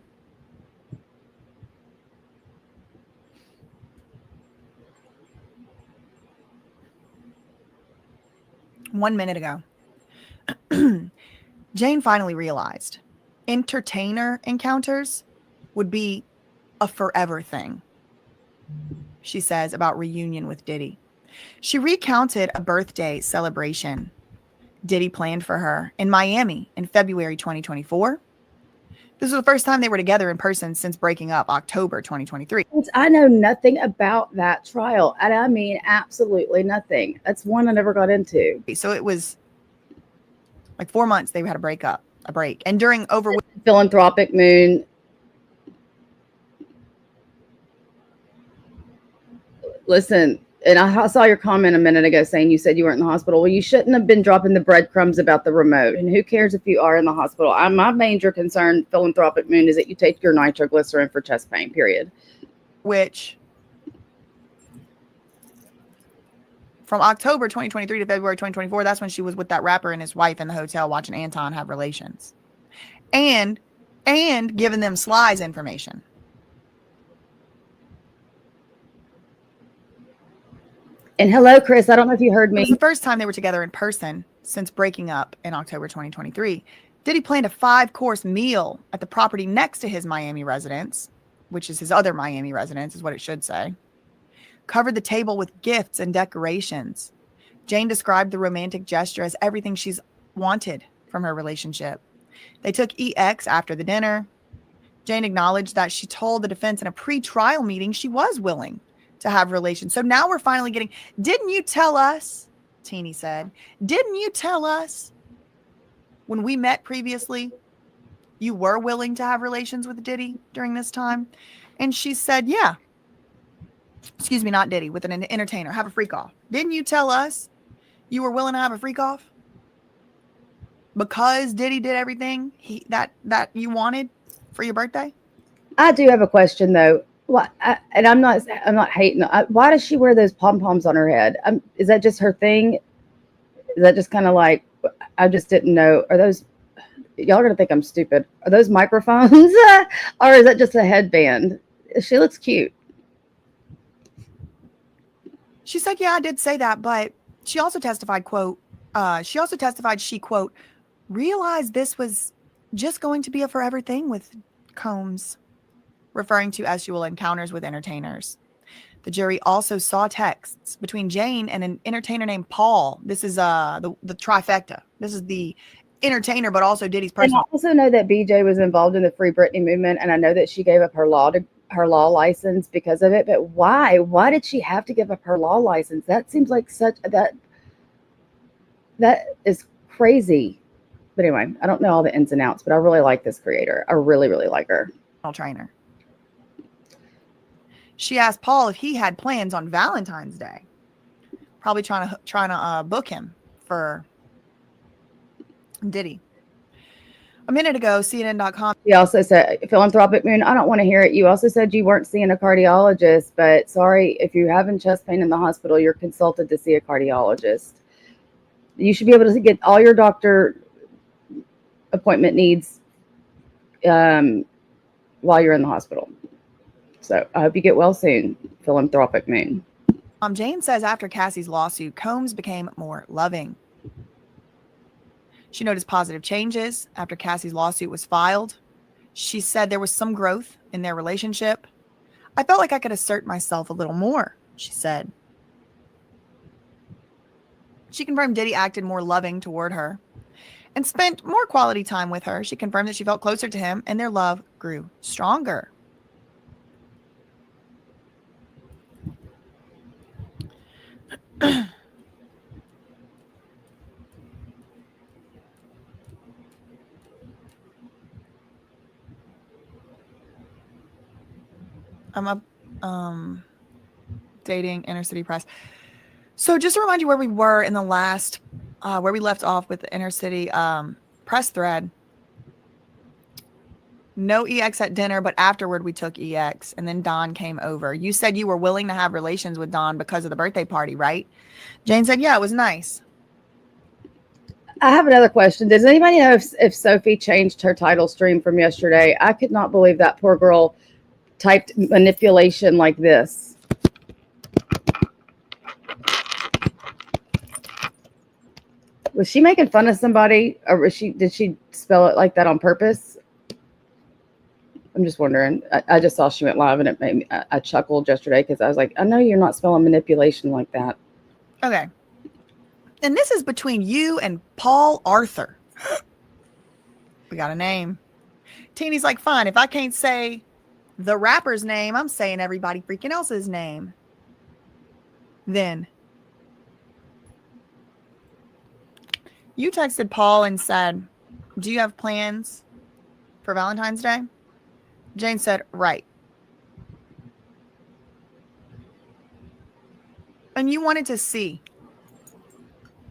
One minute ago, Jane finally realized entertainer encounters would be a forever thing. She says about reunion with Diddy. She recounted a birthday celebration Diddy planned for her in Miami in February 2024. This was the first time they were together in person since breaking up October 2023. I know nothing about that trial. And I mean, absolutely nothing. That's one I never got into. So it was like 4 months they had a break. And during Philanthropic Moon. Listen, and I saw your comment a minute ago saying you said you weren't in the hospital. Well, you shouldn't have been dropping the breadcrumbs about the remote. And who cares if you are in the hospital? My major concern, Philanthropic Moon, is that you take your nitroglycerin for chest pain, period. Which, from October 2023 to February 2024, that's when she was with that rapper and his wife in the hotel watching Anton have relations. And giving them Sly's information. And hello, Chris. I don't know if you heard me. It was the first time they were together in person since breaking up in October 2023. Diddy planned a 5-course meal at the property next to his Miami residence, which is his other Miami residence, is what it should say. Covered the table with gifts and decorations. Jane described the romantic gesture as everything she's wanted from her relationship. They took EX after the dinner. Jane acknowledged that she told the defense in a pre-trial meeting she was willing to have relations. So now we're finally getting, didn't you tell us, Teeny said, didn't you tell us when we met previously, you were willing to have relations with Diddy during this time? And she said, yeah. Excuse me, not Diddy, with an entertainer, have a freak off. Didn't you tell us you were willing to have a freak off? Because Diddy did everything that you wanted for your birthday? I do have a question though. And I'm not hating. Why does she wear those pom-poms on her head? Is that just her thing? Is that just kind of like, I just didn't know. Are those, y'all are going to think I'm stupid. Are those microphones? Or is that just a headband? She looks cute. She said, yeah, I did say that. But she also testified, quote, she, quote, realized this was just going to be a forever thing with Combs, referring to sexual encounters with entertainers. The jury also saw texts between Jane and an entertainer named Paul. This is the trifecta. This is the entertainer, but also Diddy's personal. And I also know that BJ was involved in the Free Britney movement, and I know that she gave up her law license because of it. But why? Why did she have to give up her law license? That seems like that is crazy. But anyway, I don't know all the ins and outs, but I really like this creator. I really, really like her. Trainer. She asked Paul if he had plans on Valentine's Day. Probably trying to book him for Diddy. A minute ago, CNN.com. He also said, Philanthropic Moon, I don't want to hear it. You also said you weren't seeing a cardiologist, but sorry, if you're having chest pain in the hospital, you're consulted to see a cardiologist. You should be able to get all your doctor appointment needs while you're in the hospital. So I hope you get well soon, Philanthropic Moon. Jane says after Cassie's lawsuit, Combs became more loving. She noticed positive changes after Cassie's lawsuit was filed. She said there was some growth in their relationship. I felt like I could assert myself a little more, she said. She confirmed Diddy acted more loving toward her and spent more quality time with her. She confirmed that she felt closer to him and their love grew stronger. I'm up dating inner city press. So just to remind you where we were in the last where we left off with the inner city press thread. No EX at dinner, but afterward we took EX and then Don came over. You said you were willing to have relations with Don because of the birthday party, right? Jane said, yeah, it was nice. I have another question. Does anybody know if Sophie changed her title stream from yesterday? I could not believe that poor girl typed manipulation like this. Was she making fun of somebody, or did she spell it like that on purpose? I'm just wondering. I just saw she went live and it made me, I chuckled yesterday because I was like, I know you're not spelling manipulation like that. Okay. And this is between you and Paul Arthur. We got a name. Teeny's like, fine, if I can't say the rapper's name, I'm saying everybody freaking else's name. Then you texted Paul and said, do you have plans for Valentine's Day? Jane said, right. And you wanted to see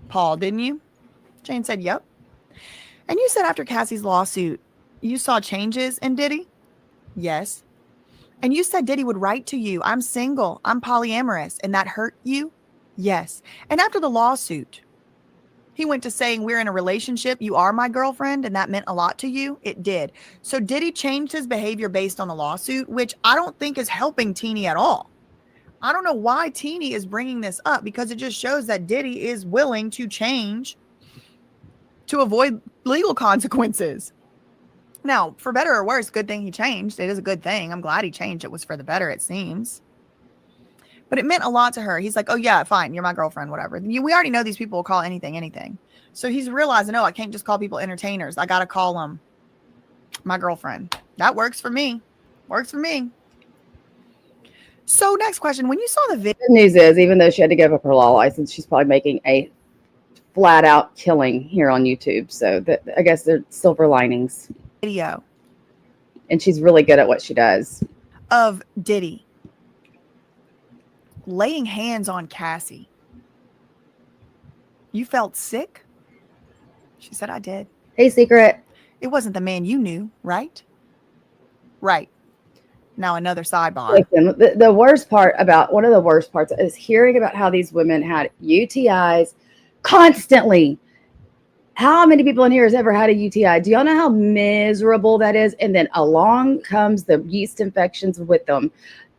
Paul, didn't you? Jane said, yep. And you said after Cassie's lawsuit, you saw changes in Diddy? Yes. And you said Diddy would write to you, I'm single, I'm polyamorous, and that hurt you? Yes. And after the lawsuit, he went to saying we're in a relationship, you are my girlfriend, and that meant a lot to you? It did. So Diddy changed his behavior based on the lawsuit, which I don't think is helping Teeny at all. I don't know why Teeny is bringing this up, because it just shows that Diddy is willing to change to avoid legal consequences. Now, for better or worse, good thing he changed. It is a good thing. I'm glad he changed. It was for the better, it seems. But it meant a lot to her. He's like, oh, yeah, fine. You're my girlfriend, whatever. We already know these people will call anything. So he's realizing, oh, I can't just call people entertainers. I got to call them my girlfriend. That works for me. Works for me. So next question. When you saw the video. Good news is, even though she had to give up her law license, she's probably making a flat out killing here on YouTube. So I guess they're silver linings. Video. And she's really good at what she does. Of Diddy laying hands on Cassie. You felt sick? She said, I did. Hey, Secret. It wasn't the man you knew, right? Right. Now another sidebar. Listen, the worst part about, one of the worst parts is hearing about how these women had UTIs constantly. How many people in here has ever had a UTI? Do y'all know how miserable that is? And then along comes the yeast infections with them.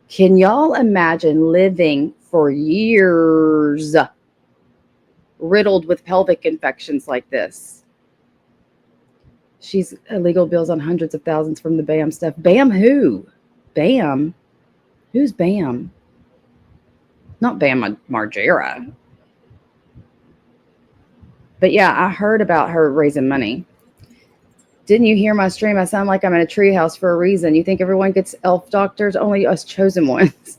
Can y'all imagine living for years riddled with pelvic infections like this? She's illegal bills on hundreds of thousands from the BAM stuff. BAM who? BAM? Who's BAM? Not BAM Margera. But yeah, I heard about her raising money. Didn't you hear my stream? I sound like I'm in a treehouse for a reason. You think everyone gets elf doctors? Only us chosen ones.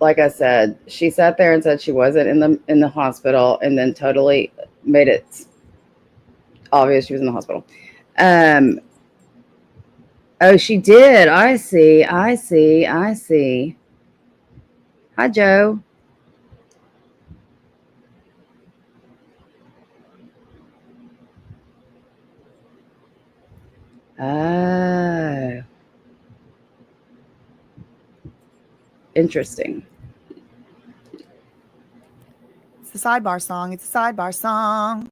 like I said, she sat there and said she wasn't in the hospital, and then totally made it obvious she was in the hospital. Um, oh, she did. I see. I see. I see. Hi, Joe. Oh, interesting. It's the sidebar song. It's a sidebar song.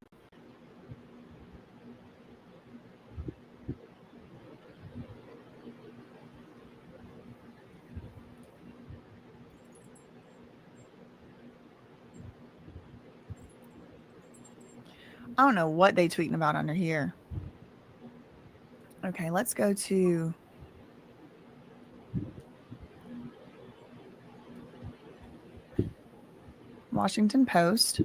I don't know what they tweeting about under here. Okay, let's go to Washington Post.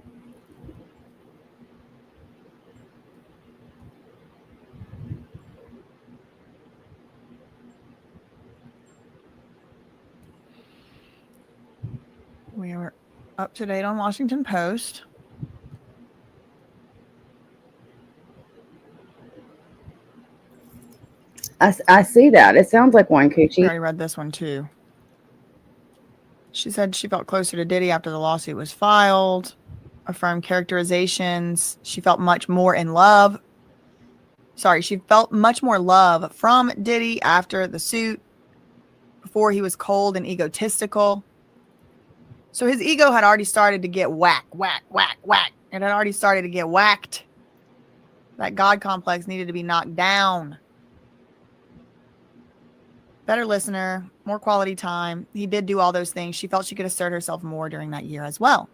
We are up to date on Washington Post. I see that. It sounds like one I coochie. already read this one too. She said she felt closer to Diddy after the lawsuit was filed. Affirmed characterizations. She felt much more in love. Sorry, she felt much more love from Diddy after the suit. Before he was cold and egotistical. So his ego had already started to get whack. It had already started to get whacked. That God complex needed to be knocked down. Better listener, more quality time. He did do all those things. She felt she could assert herself more during that year as well.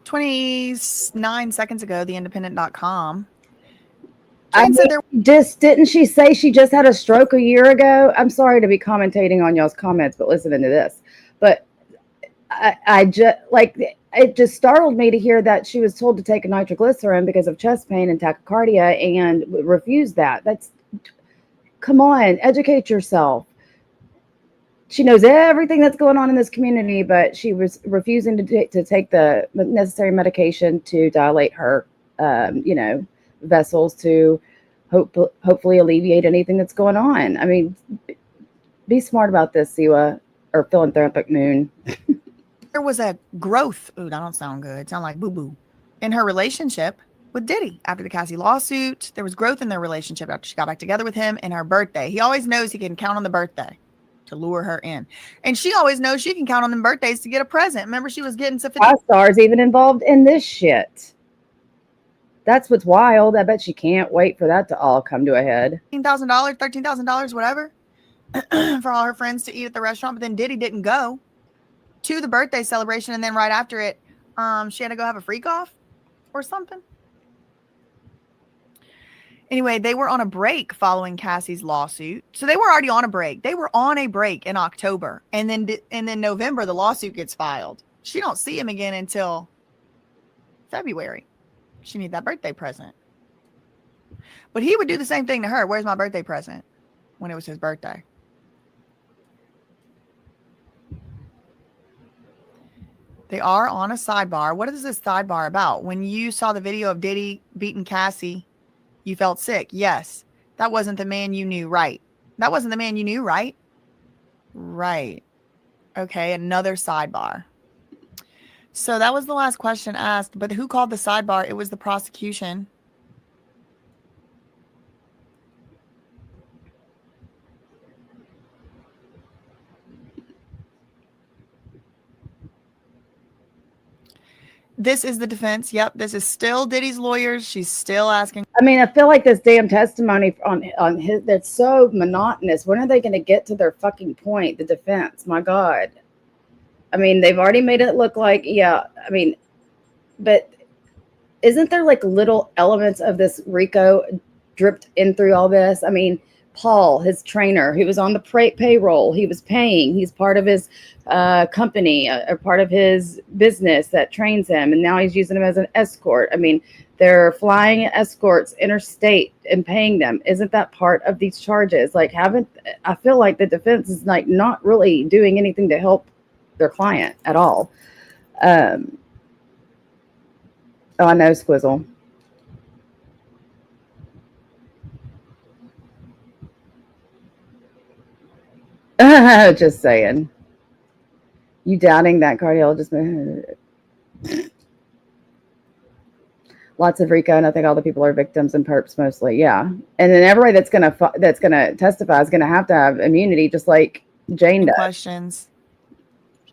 "29 seconds ago, theindependent.com. I Jane said mean, there just didn't she say she just had a stroke a year ago? I'm sorry to be commentating on y'all's comments, but listening to this, but I just like it just startled me to hear that she was told to take a nitroglycerin because of chest pain and tachycardia and refused that. That's come on, educate yourself. She knows everything that's going on in this community, but she was refusing to take the necessary medication to dilate her, vessels to hopefully alleviate anything that's going on. I mean, be smart about this, Siwa, or philanthropic moon. there was a growth. Ooh, that don't sound good. Sound like boo-boo. In her relationship with Diddy after the Cassie lawsuit. There was growth in their relationship after she got back together with him and her birthday. He always knows he can count on the birthday to lure her in. And she always knows she can count on them birthdays to get a present. Remember, she was getting some Five stars even involved in this shit. That's what's wild. I bet she can't wait for that to all come to a head. $15,000, $13,000, whatever, for all her friends to eat at the restaurant. But then Diddy didn't go to the birthday celebration. And then right after it, she had to go have a freak off or something. Anyway, they were on a break following Cassie's lawsuit. So they were already on a break. They were on a break in October. And then November, the lawsuit gets filed. She don't see him again until February. She need that birthday present. But he would do the same thing to her. Where's my birthday present? When it was his birthday. They are on a sidebar. What is this sidebar about? When you saw the video of Diddy beating Cassie, you felt sick. Yes. That wasn't the man you knew, right? That wasn't the man you knew, right? Right. Okay, another sidebar. So that was the last question asked, but who called the sidebar? It was the prosecution. This is the defense. Yep, this is still Diddy's lawyers. She's still asking. I mean, I feel like this damn testimony on his, that's so monotonous. When are they going to get to their fucking point? The defense, my God. I mean, they've already made it look like, yeah, I mean, but isn't there like little elements of this RICO dripped in through all this? I mean, Paul, his trainer, who was on the payroll. He was paying. He's part of his company, or part of his business that trains him, and now he's using him as an escort. I mean, they're flying escorts interstate and paying them. Isn't that part of these charges? Like, I feel like the defense is like not really doing anything to help their client at all. Oh, I know, Squizzle. Just saying. You doubting that cardiologist? Lots of RICO, and I think all the people are victims and perps mostly. Yeah, and then everybody that's gonna testify is gonna have immunity, just like Jane does. Questions.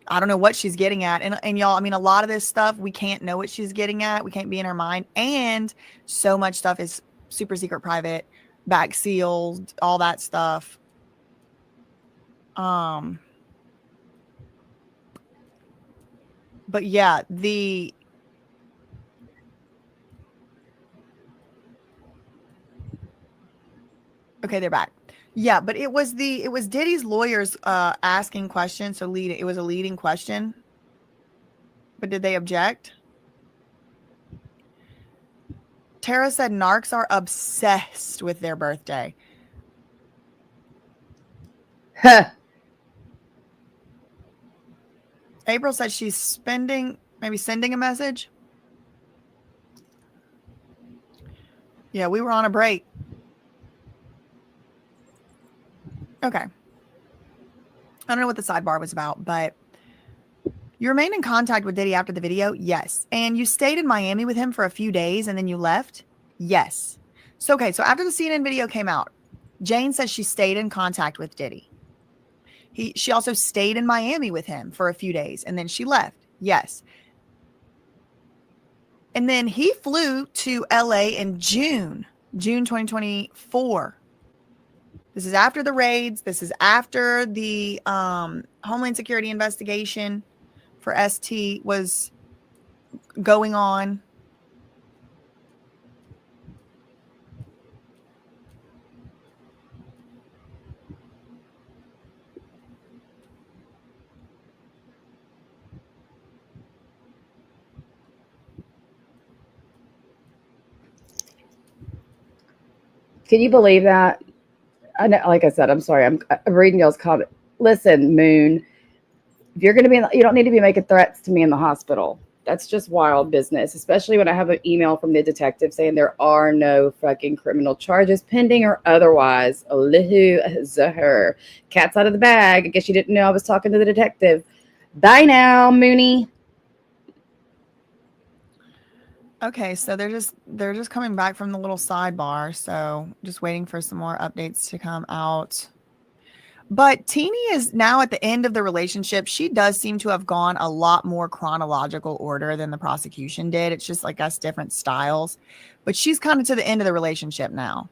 I don't know what she's getting at, and y'all. I mean, a lot of this stuff we can't know what she's getting at. We can't be in her mind, and so much stuff is super secret, private, back sealed, all that stuff. But yeah, okay, they're back. Yeah, but it was Diddy's lawyers asking questions. So it was a leading question. But did they object? Tara said narcs are obsessed with their birthday. April said she's maybe sending a message. Yeah, we were on a break. Okay. I don't know what the sidebar was about, but you remained in contact with Diddy after the video? Yes. And you stayed in Miami with him for a few days and then you left? Yes. So, okay. So after the CNN video came out, Jane says she stayed in contact with Diddy. She also stayed in Miami with him for a few days and then she left. Yes. And then he flew to LA in June 2024. This is after the raids. This is after the Homeland Security investigation for ST was going on. Can you believe that? I know, like I said, I'm sorry. I'm reading y'all's comment. Listen, Moon, if you're going to be, you don't need to be making threats to me in the hospital. That's just wild business, especially when I have an email from the detective saying there are no fucking criminal charges pending or otherwise. Alihu Zahur. Cat's out of the bag. I guess you didn't know I was talking to the detective. Bye now, Mooney. Okay, so they're just coming back from the little sidebar, so just waiting for some more updates to come out. But Teeny is now at the end of the relationship. She does seem to have gone a lot more chronological order than the prosecution did. It's just like us different styles, but she's kind of to the end of the relationship now.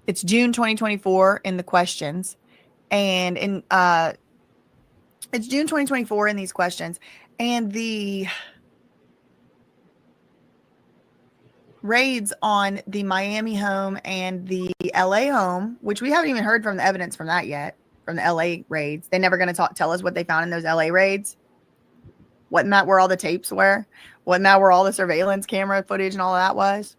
It's June 2024 in the questions, and it's June 2024 in these questions. And the raids on the Miami home and the LA home, which we haven't even heard from the evidence from that yet, from the LA raids. They're never going to tell us what they found in those LA raids. Wasn't that where all the tapes were? Wasn't that where all the surveillance camera footage and all of that was?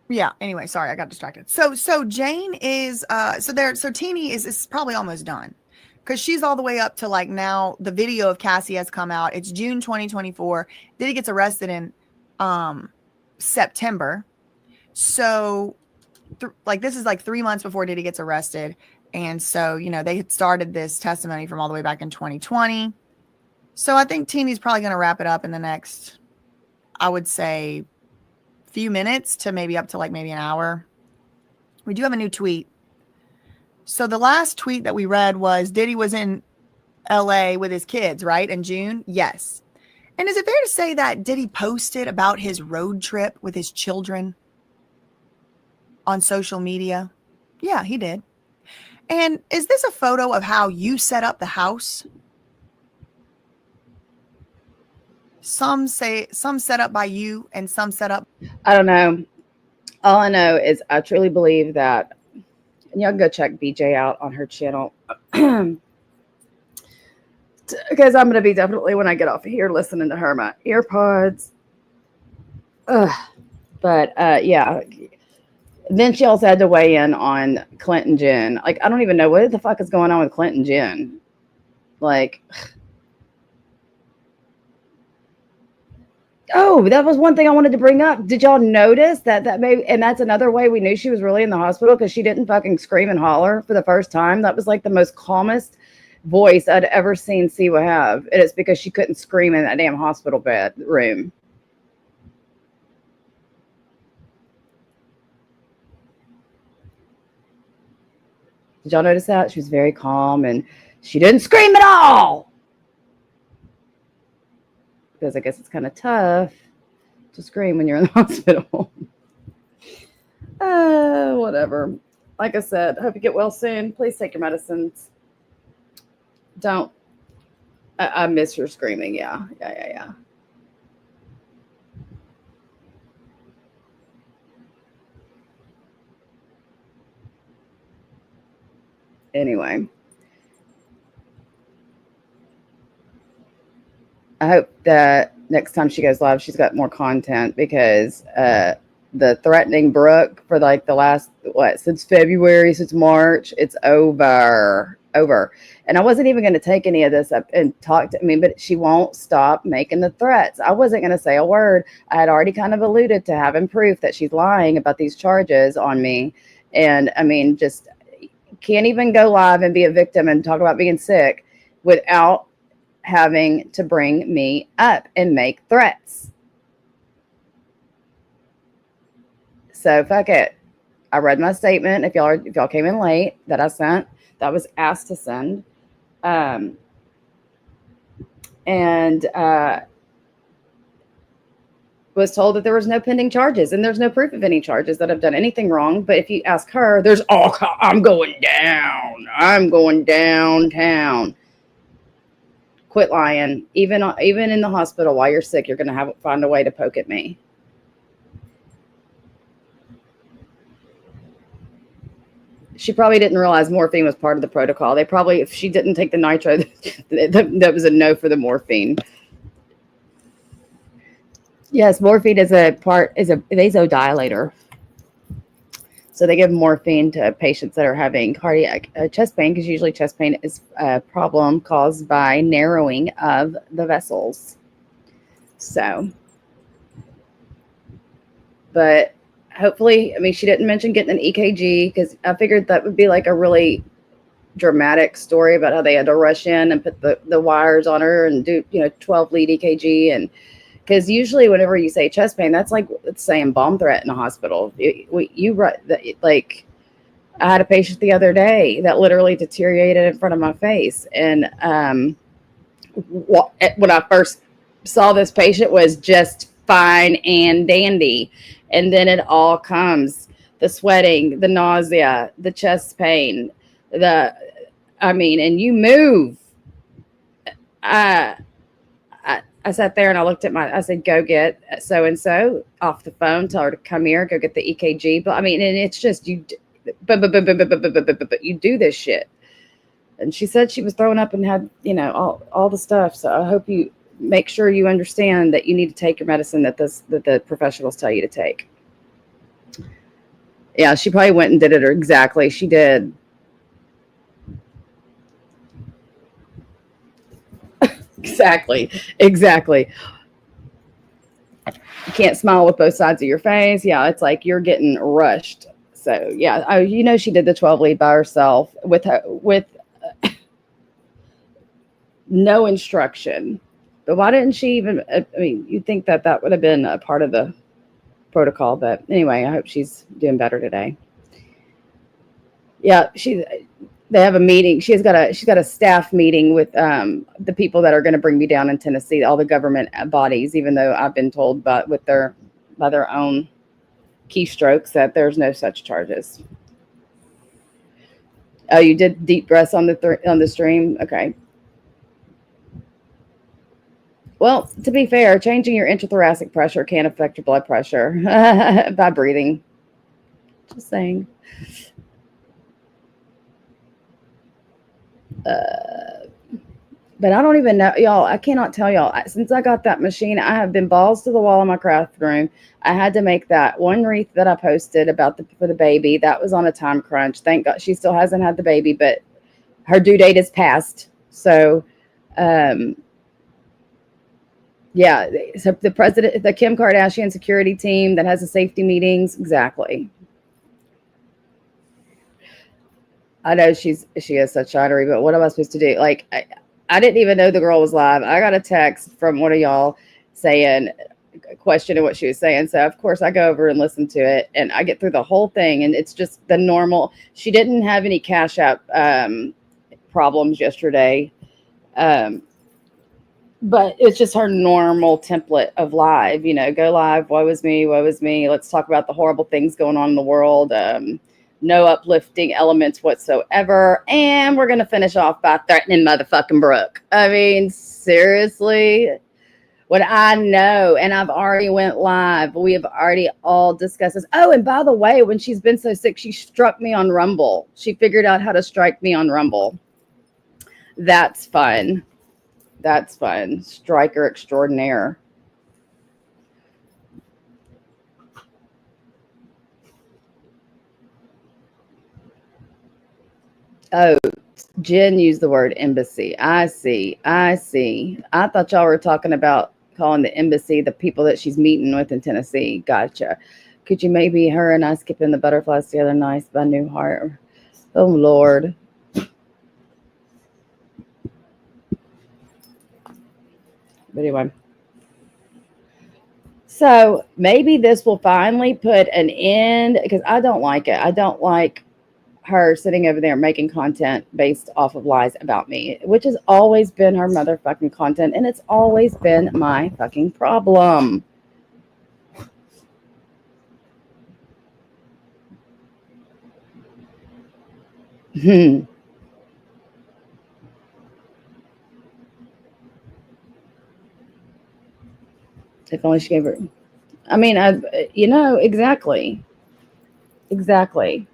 Yeah. Anyway, sorry, I got distracted. So Jane is so Teeny is probably almost done because she's all the way up to like now the video of Cassie has come out. It's June 2024. Diddy gets arrested in September. So like this is like 3 months before Diddy gets arrested. And so, you know, they had started this testimony from all the way back in 2020. So I think Teeny's probably going to wrap it up in the next, I would say, few minutes to maybe up to like maybe an hour. We do have a new tweet. So the last tweet that we read was Diddy was in LA with his kids, right? In June? Yes. And is it fair to say that Diddy posted about his road trip with his children on social media? Yeah, he did. And is this a photo of how you set up the house? Some say some set up by you and some set up. I don't know. All I know is I truly believe that, and y'all go check BJ out on her channel. Because I'm going to be definitely, when I get off of here, listening to her, my earpods. Ugh. But yeah. Then she also had to weigh in on Clinton Jen. Like, I don't even know what the fuck is going on with Clinton Jen. Like, oh, that was one thing I wanted to bring up. Did y'all notice that maybe, and that's another way we knew she was really in the hospital, because she didn't fucking scream and holler for the first time. That was like the most calmest voice I'd ever seen Siwa have. And it's because she couldn't scream in that damn hospital bed room. Did y'all notice that? She was very calm and she didn't scream at all. Because I guess it's kind of tough to scream when you're in the hospital. Whatever. Like I said, hope you get well soon. Please take your medicines. Don't. I miss your screaming. Yeah. Anyway. I hope that next time she goes live, she's got more content, because the threatening Brooke for like the last, since February, since March, it's over. And I wasn't even going to take any of this up and talk to me, but she won't stop making the threats. I wasn't going to say a word. I had already kind of alluded to having proof that she's lying about these charges on me. And I mean, just can't even go live and be a victim and talk about being sick without having to bring me up and make threats. So fuck it. I read my statement. If y'all came in late, that I sent, that was asked to send, and was told that there was no pending charges, and there's no proof of any charges that I've done anything wrong. But if you ask her, there's I'm going down. I'm going downtown. Quit lying. Even in the hospital while you're sick, you're going to find a way to poke at me. She probably didn't realize morphine was part of the protocol. They probably, if she didn't take the nitro, that was a no for the morphine. Yes, morphine is a vasodilator. So they give morphine to patients that are having cardiac chest pain, because usually chest pain is a problem caused by narrowing of the vessels. So, but hopefully, I mean, she didn't mention getting an EKG, because I figured that would be like a really dramatic story about how they had to rush in and put the wires on her and do, 12 lead EKG. And because usually whenever you say chest pain, that's like saying bomb threat in a hospital. Like, I had a patient the other day that literally deteriorated in front of my face. And when I first saw this patient was just fine and dandy. And then it all comes, the sweating, the nausea, the chest pain, and you move. I sat there and I looked at I said, go get so-and-so off the phone, tell her to come here, go get the EKG. But and it's just, you do this shit. And she said she was throwing up and had, all the stuff. So I hope you make sure you understand that you need to take your medicine that the professionals tell you to take. Yeah, she probably went and did it exactly. She did. Exactly. You can't smile with both sides of your face. Yeah, it's like you're getting rushed. So yeah, she did the 12 lead by herself with no instruction. But why didn't she even? You'd think that would have been a part of the protocol. But anyway, I hope she's doing better today. Yeah, they have a meeting. She's got a staff meeting with the people that are going to bring me down in Tennessee, all the government bodies. Even though I've been told by their own keystrokes that there's no such charges. Oh, you did deep breaths on the stream? Okay. Well, to be fair, changing your intrathoracic pressure can affect your blood pressure by breathing. Just saying. But I don't even know, y'all. I cannot tell y'all. Since I got that machine, I have been balls to the wall in my craft room. I had to make that one wreath that I posted about for the baby. That was on a time crunch. Thank God she still hasn't had the baby, but her due date is passed. So, yeah. So the Kim Kardashian security team that has the safety meetings, exactly. I know she is such shinery, but what am I supposed to do? Like, I didn't even know the girl was live. I got a text from one of y'all saying, questioning what she was saying. So, of course, I go over and listen to it, and I get through the whole thing, and it's just the normal. She didn't have any Cash App problems yesterday, but it's just her normal template of live. You know, go live, woe is me, woe is me. Let's talk about the horrible things going on in the world. No uplifting elements whatsoever. And we're going to finish off by threatening motherfucking Brooke. I mean, seriously, what I know, and I've already went live. We have already all discussed this. Oh, and by the way, when she's been so sick, she struck me on Rumble. She figured out how to strike me on Rumble. That's fun. That's fun. Striker extraordinaire. Oh, Jen used the word embassy. I see. I thought y'all were talking about calling the embassy the people that she's meeting with in Tennessee. Gotcha. Could you maybe her and I skipping the butterflies together? Nice by Newhart. Oh, Lord. But anyway. So maybe this will finally put an end, because I don't like it. I don't like her sitting over there making content based off of lies about me, which has always been her motherfucking content, and it's always been my fucking problem. If only she gave her. I mean, exactly. Exactly.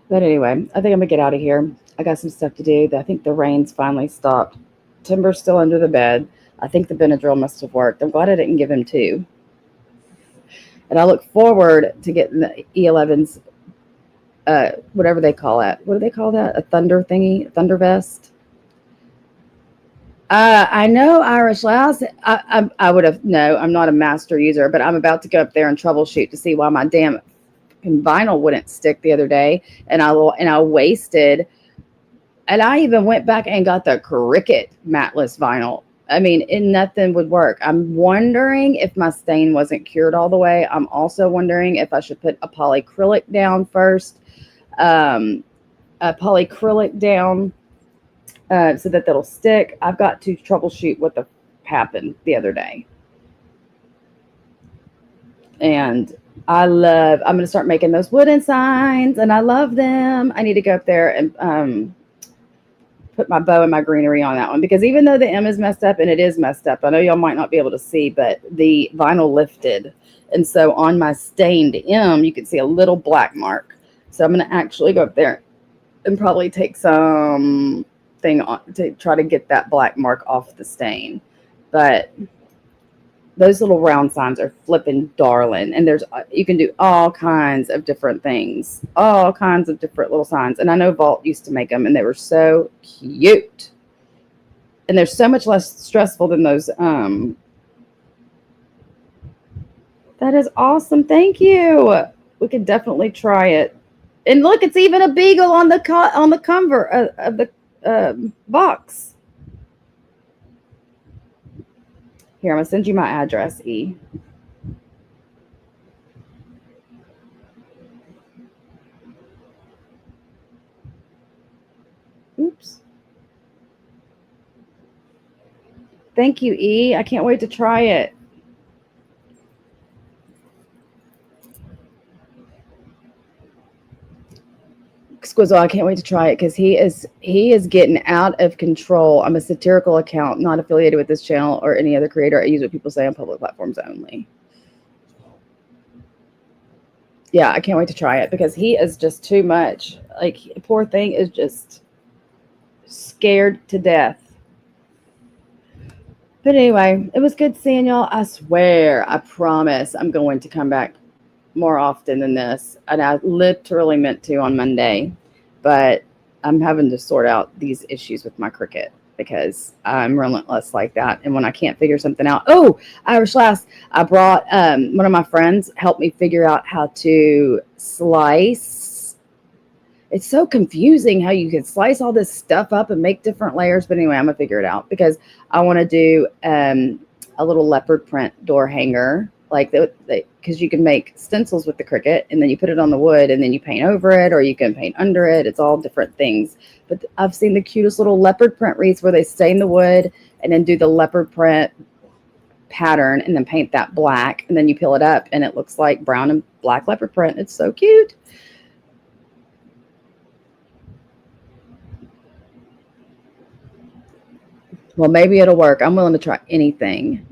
But anyway, I think I'm gonna get out of here. I got some stuff to do. I think the rain's finally stopped. Timber's still under the bed. I think the Benadryl must have worked. I'm glad I didn't give him 2. And I look forward to getting the E11's, whatever they call it. What do they call that? A thunder thingy? Thunder vest? I know Irish Louse. I would have, no, I'm not a master user, but I'm about to go up there and troubleshoot to see why my damn vinyl wouldn't stick the other day. And I wasted, and I even went back and got the Cricut matless vinyl. I mean, nothing would work. I'm wondering if my stain wasn't cured all the way. I'm also wondering if I should put a polyacrylic down first. So that that'll stick. I've got to troubleshoot what happened the other day. And I'm going to start making those wooden signs, and I love them. I need to go up there and put my bow and my greenery on that one, because even though the M is messed up, and it is messed up, I know y'all might not be able to see, but the vinyl lifted. And so on my stained M, you can see a little black mark. So I'm going to actually go up there and probably take some thing on to try to get that black mark off the stain. But those little round signs are flipping darling, and you can do all kinds of different things, all kinds of different little signs. And I know Vault used to make them, and they were so cute, and they're so much less stressful than those. That is awesome. Thank you. We could definitely try it. And look, it's even a beagle on the cover of the box. Here, I'm going to send you my address, E. Oops. Thank you, E. I can't wait to try it. Squizzle, I can't wait to try it because he is getting out of control. I'm a satirical account, not affiliated with this channel or any other creator. I use what people say on public platforms only. Yeah, I can't wait to try it because he is just too much. Like, poor thing is just scared to death. But anyway, it was good seeing y'all. I swear, I promise I'm going to come back more often than this. And I literally meant to on Monday, but I'm having to sort out these issues with my Cricut because I'm relentless like that. And when I can't figure something out, Irish Lass, I brought one of my friends helped me figure out how to slice. It's so confusing how you can slice all this stuff up and make different layers. But anyway, I'm gonna figure it out because I want to do a little leopard print door hanger, like because you can make stencils with the Cricut and then you put it on the wood and then you paint over it, or you can paint under it. It's all different things. But I've seen the cutest little leopard print wreaths where they stain the wood and then do the leopard print pattern and then paint that black, and then you peel it up and it looks like brown and black leopard print. It's so cute. Well, maybe it'll work. I'm willing to try anything.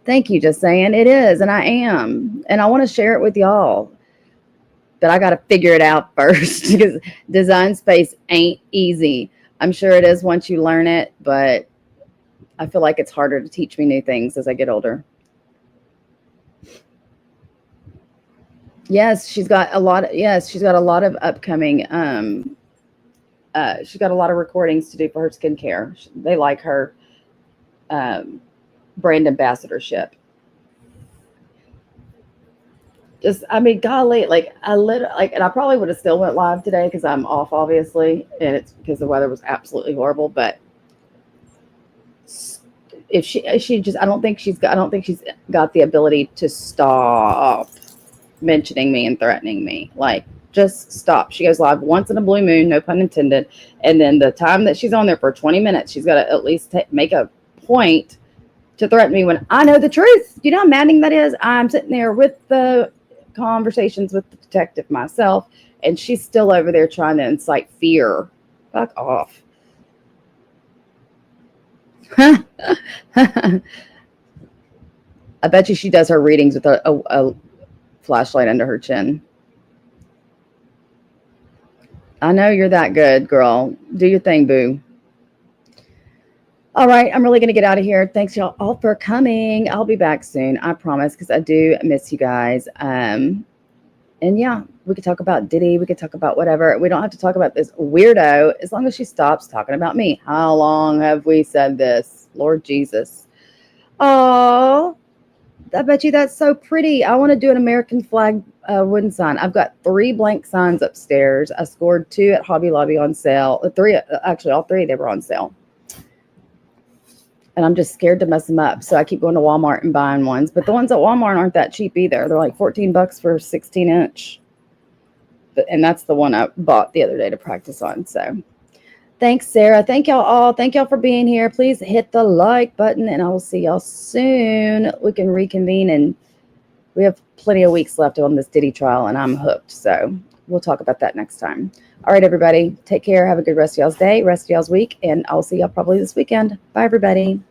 Thank you, just saying. It is, and I am. And I want to share it with y'all. But I got to figure it out first because design space ain't easy. I'm sure it is once you learn it, but I feel like it's harder to teach me new things as I get older. Yes, she's got a lot of upcoming she's got a lot of recordings to do for her skincare. They like her brand ambassadorship. Golly, and I probably would have still went live today because I'm off, obviously, and it's because the weather was absolutely horrible. But if I don't think she's got the ability to stop mentioning me and threatening me. Like, just stop. She goes live once in a blue moon, no pun intended. And then the time that she's on there for 20 minutes, she's got to at least make a point to threaten me when I know the truth. You know how maddening that is? I'm sitting there with the conversations with the detective myself, and she's still over there trying to incite fear. Fuck off. I bet you she does her readings with a flashlight under her chin. I know you're that good, girl. Do your thing, boo. All right, I'm really going to get out of here. Thanks, y'all, all for coming. I'll be back soon, I promise, because I do miss you guys. And yeah, we could talk about Diddy. We could talk about whatever. We don't have to talk about this weirdo as long as she stops talking about me. How long have we said this? Lord Jesus. Oh, I bet you that's so pretty. I want to do an American flag wooden sign. I've got 3 blank signs upstairs. I scored 2 at Hobby Lobby on sale. 3, actually, all 3, they were on sale. And I'm just scared to mess them up. So I keep going to Walmart and buying ones. But the ones at Walmart aren't that cheap either. They're like $14 for a 16-inch. And that's the one I bought the other day to practice on. So thanks, Sarah. Thank y'all all. Thank y'all for being here. Please hit the like button, and I will see y'all soon. We can reconvene, and we have plenty of weeks left on this Diddy trial, and I'm hooked. So we'll talk about that next time. All right, everybody. Take care. Have a good rest of y'all's day, rest of y'all's week, and I'll see y'all probably this weekend. Bye, everybody.